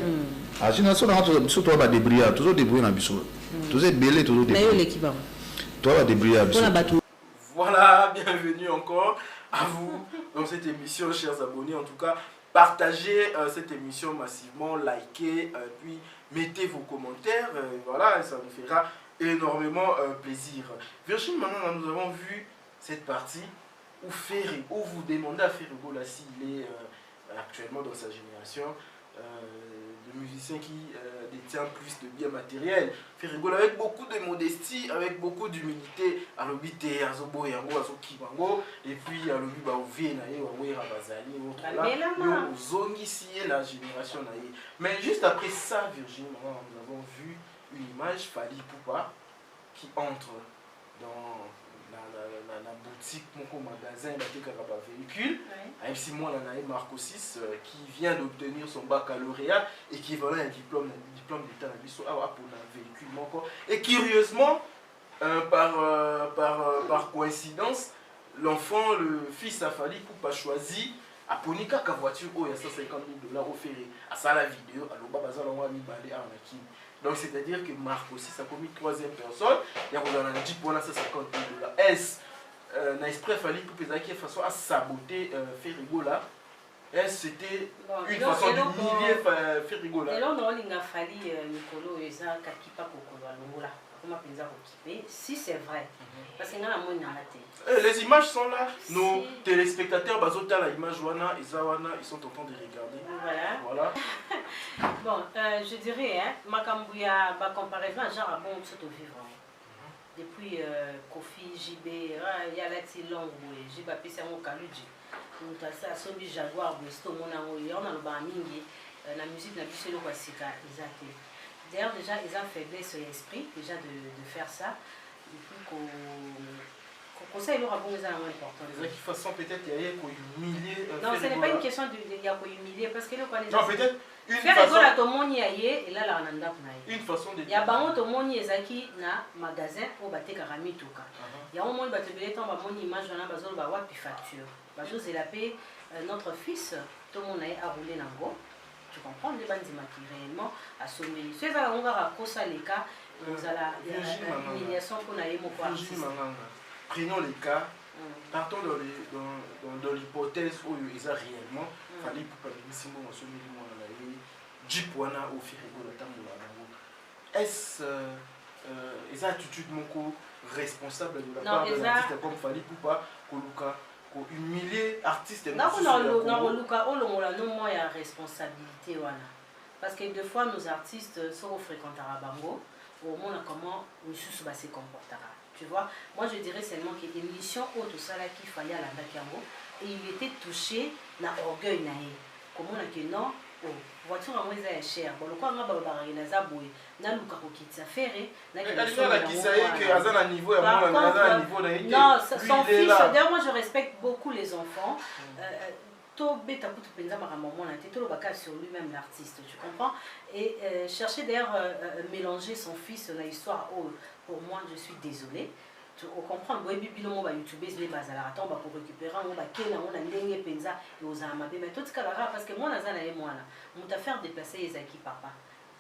Speaker 1: a génération na to to ba débrouiller toujours débrouiller na biso toujours belé toujours débrouiller
Speaker 2: na yo l'équipe
Speaker 1: toi ba débrouiller biso
Speaker 3: voilà bienvenue encore à vous dans cette émission chers abonnés en tout cas partagez cette émission massivement, likez, puis mettez vos commentaires, voilà, ça nous fera énormément plaisir. Virginie, maintenant nous avons vu cette partie où vous demandez à Ferrigola s'il est actuellement dans sa génération de musicien qui détient plus de biens matériels. Ferrigola avec beaucoup de modestie, avec beaucoup d'humilité, à l'obité, à Zobo et à Zokibango, et puis à l'obité, à Ouvie, à Bazali, à Zongi, la génération. Mais juste après ça, Virginie, nous avons vu une image, Fali Poupa, qui entre dans la boutique, mon magasin, véhicule, avec Simon Marco 6, qui vient d'obtenir son baccalauréat, équivalent à un diplôme d'état pour un véhicule. Et curieusement, par coïncidence, l'enfant, le fils a fallu pour pas choisi à Ponika ka voiture où il y a $150 000 offert à ça la vidéo à l'Oba Bazar on va mi balé à Nakim. Donc c'est-à-dire que Marc aussi ça commis troisième personne il y a on a dit pour $150 000 est na esprit fallu pour peser qui façon à saboter Ferrigola c'était une façon d'humilier Ferrigola.
Speaker 2: Et là on a linga fali Nicolo eza kakipa kokolo longola comment penza occupé si c'est vrai parce que na mona raté.
Speaker 3: Les images sont là, nos téléspectateurs bazota la image wana izawana ils sont en train de regarder. Voilà.
Speaker 2: Bon, je dirais hein makambuya ba comparaison genre bon tout vivre. Depuis Kofi JB il y a la Tilong JB pesa mo kaluji. Donc ça sobi Jaguar Besto mona on a le ba mingi la musique na biso lo kwasika ezate. D'ailleurs déjà ils ont faiblesse sur l'esprit déjà de faire ça depuis qu'on conseil leur a bon important.
Speaker 3: De toute façon peut-être il y a quoi humilier.
Speaker 2: Non, ce n'est pas une question de y a quoi humilier parce que le quoi
Speaker 3: non peut-être une
Speaker 2: façon faire tout le monde y et là la nanda
Speaker 3: une façon de
Speaker 2: il y a bango tout le monde ezaki na magasin pour bateka ramituka. Il y a un monde batebele temps ba mon image na bazolo ba wapi facture. Bazo zela paix notre fils tout le monde a roulé nango. tu comprends les bandits qui réellement à sommer c'est ça on va raconter les cas nous allons l'humiliation qu'on a eu mon
Speaker 3: prenons les cas partons dans l'hypothèse où ils ont réellement fallu pour pas si bon ce milieu on a eu Jipwana au Firigo le temps de est-ce les attitudes mon responsable de la part de l'artiste comme Fally Ipupa Koluka humilier artiste
Speaker 2: non Luka non il y a responsabilité parce que des fois nos artistes sont fréquentés à Bango au monde comment nous se comportera tu vois moi je dirais seulement que l'émission tout ça là qu'il fallait à la Dakiango et il était touché na orgueil naé comment on a que non voiture à moi est cher bon le quoi on a barbaré na zaboué na Luka ko kitsa ferré na
Speaker 3: qui ça est que azana niveau et moi niveau
Speaker 2: non son fils d'ailleurs moi je respecte beaucoup les enfants to beta kutu penza makambo mona te to baka sur lui-même l'artiste tu comprends et chercher d'ailleurs mélanger son fils dans l'histoire pour moi je suis désolée tu comprends boy bibilo mo ba youtubers les bazala attends ba pour récupérer on ba kena on a ndenge penza et aux amabe mais tout ce kala parce que moi nazana et moi là on t'a faire déplacer Ezaki papa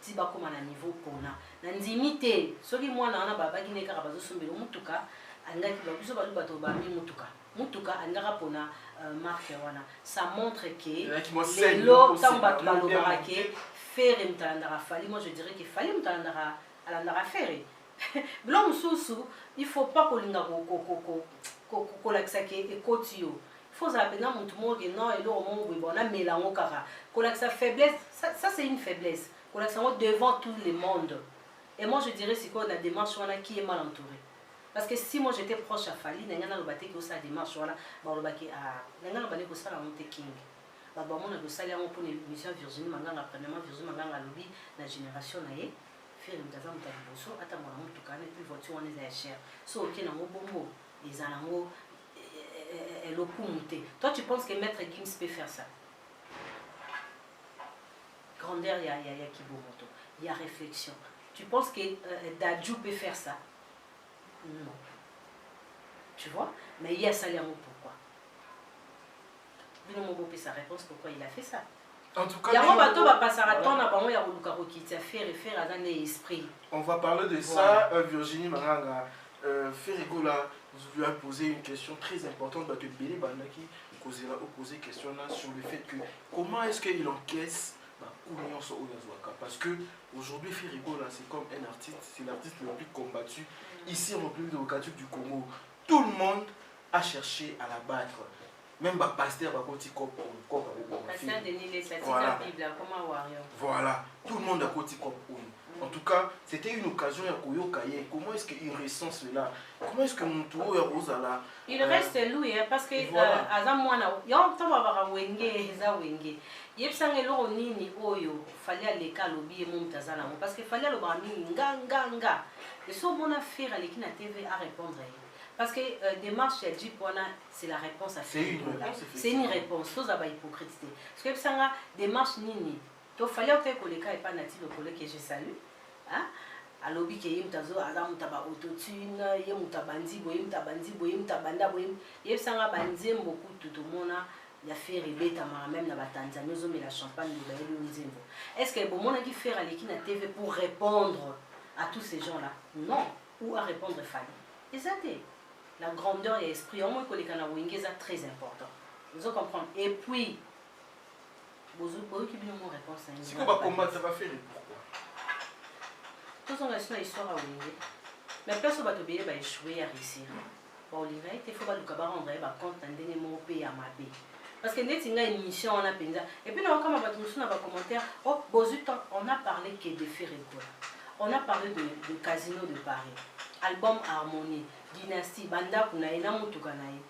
Speaker 2: ti ba comme na niveau pona na ndimité soki moi na baba ki ne ka bazo sombelo mutuka angaki ba biso ba lubato ba mi mutuka angaka pona marque wana ça montre que l'eau tamba balobara que faire mtalandara Fally moi je dirais que Fally mtalandara alandara faire blanc sous il faut pas kolinga ko laksa ke ekotio il faut ça pendant mon tout que non et là au monde bon on a mélange kara ko laksa faiblesse ça c'est une faiblesse ko laksa devant tout le monde et moi je dirais c'est quoi la démarche wana qui est mal entourée. Parce que si moi j'étais proche à Fally, n'engana le baté que ça démarche voilà, bah le baké à n'engana le baté que ça la monte king. Bah bah mon a que ça là on pour l'émission Virginie Manganga premièrement Virginie Manganga lobby la génération naie faire une tazam ta bosso ata mon amour tout cas et puis voiture on est cher. So ok na mo bombo les alango le coup monté. Toi tu penses que maître Gims peut faire ça? Grandeur il y a Kibomoto, il y a réflexion. Tu penses que Dadju peut faire ça? Non. Tu vois? Mais il y a Saliamo pourquoi? Bino Mobo peut sa réponse pourquoi il a fait ça.
Speaker 3: En tout cas, on va parler de ça. Virginie Manganga, Ferigola lui a posé une question très importante. Parce que Bélé Bandaki posé question là sur le fait que comment est-ce qu'il encaisse parce que aujourd'hui Ferigola c'est comme un artiste, c'est l'artiste le plus combattu ici en République démocratique du Congo. Tout le monde a cherché à la battre. Même le pasteur va côté voilà, tout le monde a côté en tout cas, c'était une occasion à Koyokaye. Comment est-ce qu'il ressent cela? Comment est-ce que mon tour est rose là?
Speaker 2: Il reste lui parce que Azam Mwana, yon tamba wenge eza wenge. Yepsange lo nini oyo fallait aller kalobi et mon tazana parce que fallait le brami nganga. Et so mon affaire à l'équipe na TV à répondre. Parce que démarche à Jipwana, c'est la réponse à faire. C'est une réponse, chose à hypocrisie. Parce que ça démarche nini. Donc fallait que les cas et pas natif le collègue que je salue. Hein? Alors que yim tazo adam taba autotune, yim tabandi boyim tabandi boyim tabanda boyim. Yem sanga banzi beaucoup tout le monde a fait rebeta même na Tanzanie nous met la champagne de la Nzembo. Est-ce que bon monde qui fait à l'équipe na TV pour répondre à tous ces gens là? Non, ou à répondre Fally. Et ça la grandeur et l'esprit, au moins que les Kanawingues, c'est très important. Vous comprenez? Et puis, vous avez qui bien mon réponse.
Speaker 3: Si vous va combattre, ça va faire pourquoi?
Speaker 2: Tous on reste dans l'histoire à Wingé. Mais place où va échouer à réussir. Bon, il faut pas le cabaret rendre compte d'un mon pays à ma baie. Parce que net il y a une mission on a pensé. Et puis là, comme on va tout dans les commentaires, oh, on a parlé que de Ferigola. On a parlé de Casino de Paris. Album Harmonie. Dynastie, Banda Kunaïna Mutukanaï.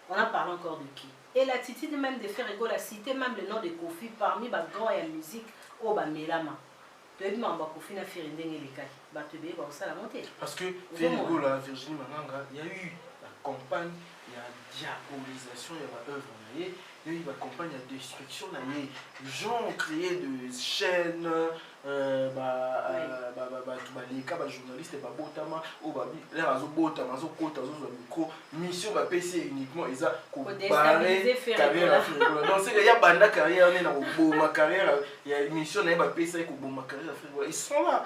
Speaker 2: On a parlé encore de qui? Et l'attitude même de Ferigola a cité même le nom de Kofi parmi les grands et la musique au Bamelama. Tu as vu Kofi n'a fait rien de l'écart. Parce que
Speaker 3: Ferigola, Virginie Manganga, il y a eu la campagne il y a diabolisation, il y a œuvre naïe, et il accompagne la destruction naïe. Les gens ont créé des chaînes, les journalistes, mission PC uniquement, ils ont
Speaker 2: déstabilisé
Speaker 3: carrière. Donc c'est qu'il y a banda carrière, ma carrière, il y a une mission, il y a PC qui ma carrière. Ils sont là.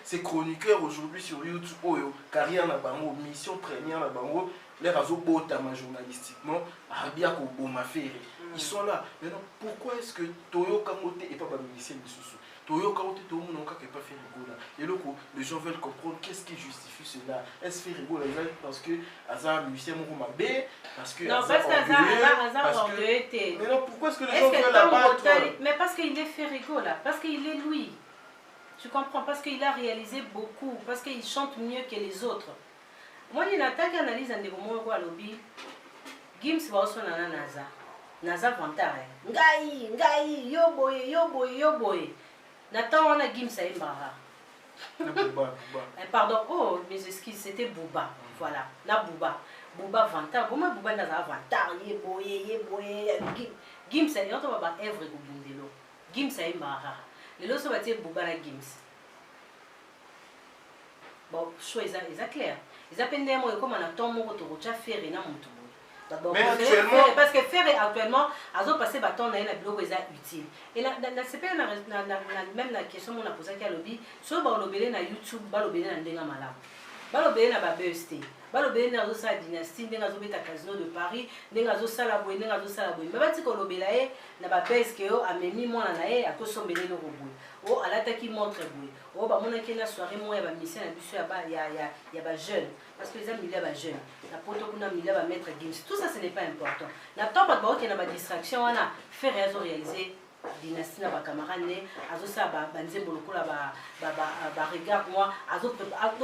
Speaker 3: Ces chroniqueurs aujourd'hui sur YouTube, carrière na bango, mission première na bango, les réseaux botama journalistiquement, bien qu'on boma faire. Ils sont là. Maintenant, pourquoi est-ce que Toyo Kamote et pas musicien Misusu? Toyo Kamote, tout le monde n'a pas fait rigola. Et donc, les gens veulent comprendre qu'est-ce qui justifie cela. Est-ce que fait rigola parce que Hazard musicien Mouroumabé, parce que
Speaker 2: non, parce qu'Hazard orgueilleux.
Speaker 3: Mais non, pourquoi est-ce que les gens veulent l'abattre?
Speaker 2: Mais parce qu'il est fait rigola, parce qu'il est lui. Tu comprends? Parce qu'il a réalisé beaucoup, parce qu'il chante mieux que les autres. Moi, il y a une attaque analyse en développement à lobby. Gims va aussi nana Naza. Naza vantare. Ngai, yo boy. Nathan on a Gims à Imbara. Pardon, oh, mes excuses, c'était Bouba. Voilà, na Bouba. Bouba vantare. Bouba Naza vantare. Ye boy. Gims à Imbara. On va œuvre de Bundelo. Gims à Imbara. Les lots va dire Bouba na Gims. Bon, choix est clair. Ils appellent des mots comme on a tant de mots autour de faire et non
Speaker 3: mais actuellement,
Speaker 2: parce que faire actuellement, ils ont passé bâton dans un blog utile. Et là, c'est pas même la question qu'on a posée à lobby, soit on lobby na YouTube, on lobby na Ndenga Malam, on lobby na BST, on lobby na Zosa Dynastie, Ndenga Zobeta Casino de Paris, Ndenga Zosa Laboy, Ndenga Zosa Laboy. Mais si on lobby là, na BST a même mon anaï à cause de le robot. Oh, à l'attaque qui montre boy. Oh, bah mon akena soirée moi il y a mission à bus il y a jeunes parce que les amis il y a jeunes. La poto kuna il y a mettre Gims. Tout ça ce n'est pas important. N'attends pas de qu'il y a une distraction on a fait réaliser dynastie na ba camarade né azo ça ba nzembo lokola ba regarde moi azo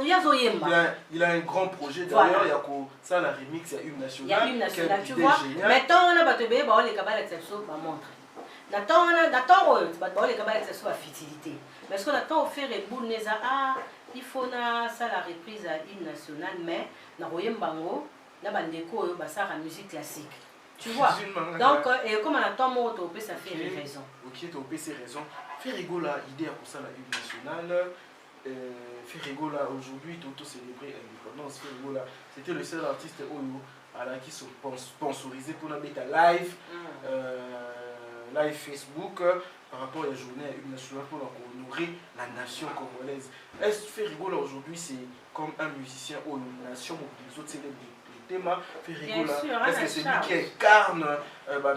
Speaker 2: yazo yemba.
Speaker 3: Il a un grand projet d'ailleurs il y a ça la remix il y a une nationale.
Speaker 2: Il y a une nationale tu vois. Maintenant on a ba te be ba les cabales ça ba montre. N'attends les cabales ça soit futilité. Parce qu'on attend au faire et boule neza il faut na ça la reprise à hymne national mais na royem bango na bandeko ba ça la musique classique. Tu vois. Donc et comme on attend mon auto ça fait raison.
Speaker 3: OK, tu as ses raisons. Faire rigola idée pour ça la hymne national. Faire rigola aujourd'hui tout célébrer l'indépendance. Faire rigola, c'était le seul artiste à la qui sont sponsorisé pour la bêta live live Facebook par rapport à la journée nationale pour honorer la nation congolaise. Est-ce que fait rigoler aujourd'hui c'est comme un musicien ou une nation ou les autres célèbres thème fait rigoler? Est-ce que c'est lui qui incarne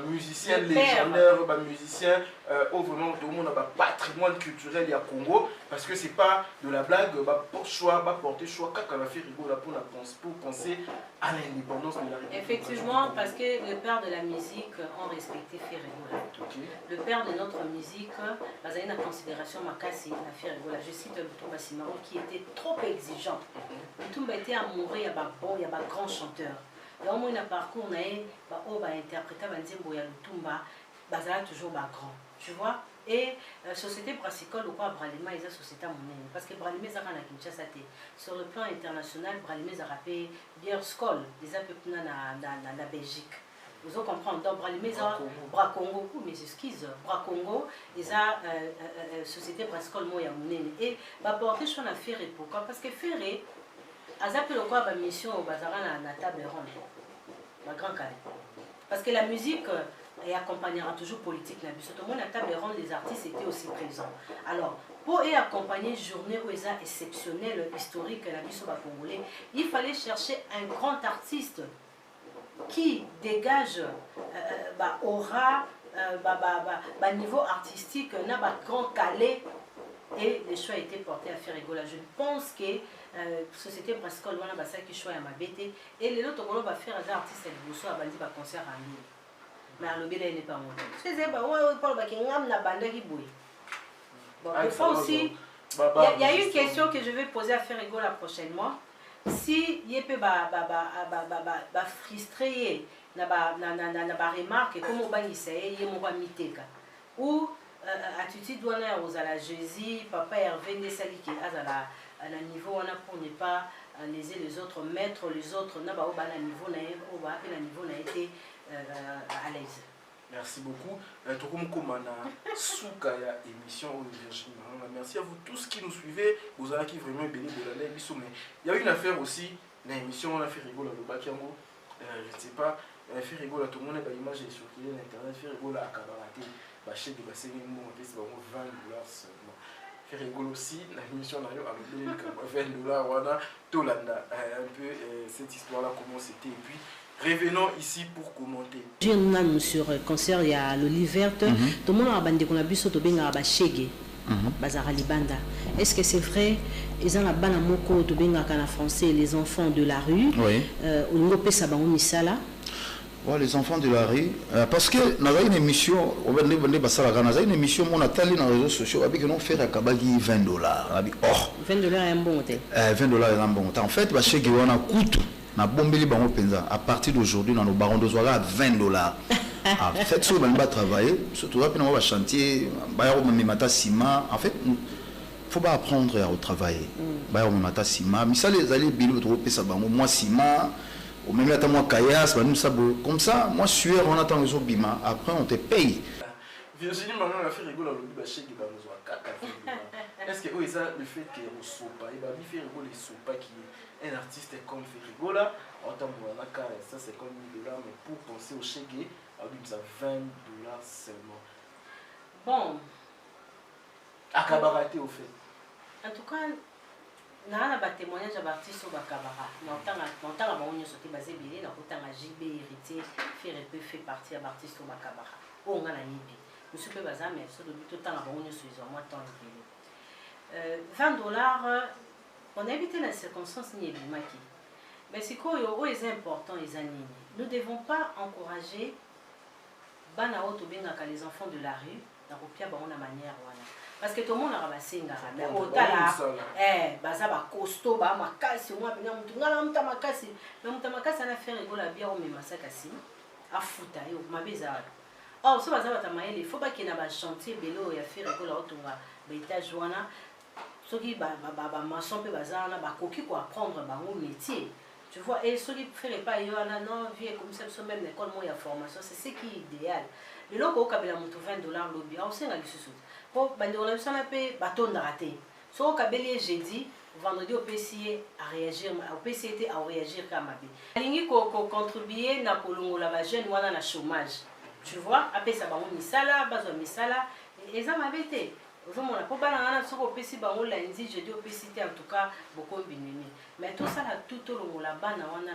Speaker 3: musicien légendaire, musicien où vraiment tout le monde a un patrimoine culturel il y a Congo parce que c'est pas de la blague choix porter choix quand on a fait rigoler pour penser à l'indépendance de la République.
Speaker 2: Effectivement parce que le père de la musique ont respecté fait rigoler. Le père de notre musique a une considération makasi à faire rigoler. Je cite Lutumba Simaro qui était trop exigeant. Lutumba était amoureux il y a un grand chanteur. Il y a un parcours on a interprété Nzembo ya Lutumba bazala toujours grand. Tu vois? Et société brassicole ou quoi Bralima est une société monnaie parce que Bralima est à Kinshasa. Sur le plan international Bralima est rappelé Bière Skoll des peuples dans la Belgique. Vous comprenez donc Bralima est Bra Congo ou mes excuses Bra Congo est une société brassicole moya monnaie et va porter son affaire et pourquoi parce que Ferré a zappé le quoi mission au bazara na table ronde ma grand carré parce que la musique et accompagnera toujours politique la biso tout le monde à table ronde les artistes étaient aussi présents alors pour accompagner journée où est exceptionnelle historique la biso ba congolais il fallait chercher un grand artiste qui dégage aura niveau artistique n'a pas grand calé et les choix étaient portés à faire rigoler. Je pense que société presque loin de ça qui choisit ma bête et les autres va faire des artistes de Bosso à bandi va concert en ligne. Mais à l'obéle n'est pas monté. C'est ça, bon, il faut aussi. Il y a une question que je vais poser à faire rigoler prochainement. Si il peut frustrer na remarque comme on va essayer il mon miteka ou attitude doit aux à la Jésus papa Hervé Nesali qui a à la niveau on a pour ne pas pas léser les autres, mettre les autres, n'a pas au niveau, n'a été à l'aise.
Speaker 3: Merci beaucoup. Merci à vous tous qui nous suivez. Vous avez qui vraiment béni de l'année. Il y a une affaire aussi, l'émission, on a fait rigoler le Bakiango. Je ne sais pas, fait rigoler tout le monde, l'image est circulée sur Internet, fait rigoler à Kabaraté, chèque de bassin, c'est $20 seulement. Fait rigoler aussi, l'émission a eu $20, voilà, Tolanda, un peu cette histoire-là, comment c'était. Et puis, revenons ici pour commenter.
Speaker 2: Sur le concert, il y a l'olive verte. Tout le monde a bandé qu'on a bu sur le benga à Chege, Bazara Libanda. Est-ce que c'est vrai? Ils ont la banane moko de benga en français, les enfants de la rue. Oui. Au niveau de Sabaou Misala.
Speaker 1: Ouais, les enfants de la rue. Parce que dans une émission, on va dire une émission, on a tellement dans les réseaux sociaux, avec nous faire à Kabagi $20. $20
Speaker 2: est un bon hôtel.
Speaker 1: $20 est un bon hôtel. En fait, Chege on a coûté. À partir d'aujourd'hui, dans nos barons de Zouara, à $20. En fait, si on va travailler, surtout on va chantier, en fait, il ne faut pas apprendre à travailler. Mais ça, les alliés, moi, Sima, ou même là, moi, Kayas, comme ça, moi, sueur, on attend les autres bima. Après, on te paye.
Speaker 3: Virginie, maman a fait rigoler le bâché qui va nous voir. Est-ce que oui, ça, le fait qu'il y ait Sopa, il va faire rigoler Sopa qui est un artiste comme Ferigola, en tant que ça c'est comme $1000, mais pour penser au Chege, ça $20 seulement.
Speaker 2: Bon.
Speaker 3: À Kabaraté au fait.
Speaker 2: En tout cas, on a un témoignage d'artistes au Bakabara. On a un sauté basé billet, on a un JB héritier, fait partie de l'artiste au Bakabara. On a un Nibi. Je suis pas basé, mais tout le temps, on a sur moi tant $20, on a évité la circonstance ni le maquis. Mais c'est quoi est important les années. Nous ne devons pas encourager les enfants de la rue dans la manière. Parce que tout le monde a ramassé un mais baza ba costaud ba makasi moi bien mutungala muta makasi mais muta makasi ana faire rigola bien au même sakasi a futa yo mabeza. Oh so baza ba maele faut pas qu'il na ba chantier belo ya faire rigola otunga ba étage wana soki ba maçon pe baza na ba koki ko apprendre ba métier. Tu vois, et ceux qui ne feraient pas, ils non, vie comme ça, même l'école, moi, il y a formation, c'est ce qui est idéal. Le logo, quand il y a $20 lobby, on sait que c'est pour on a besoin de payer bâton de raté. So, quand j'ai dit, vendredi au PCA à réagir, au PCT à réagir comme ma vie. Il y a contribuer à la jeune ou à la chômage. Tu vois, après ça, on a mis ça là, et ça m'a été. On a pas de au PC, je dis au PCT en tout cas, beaucoup de mais tout ça, tout au long de la bande, on a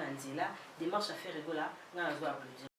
Speaker 2: démarche à faire rigoler, on a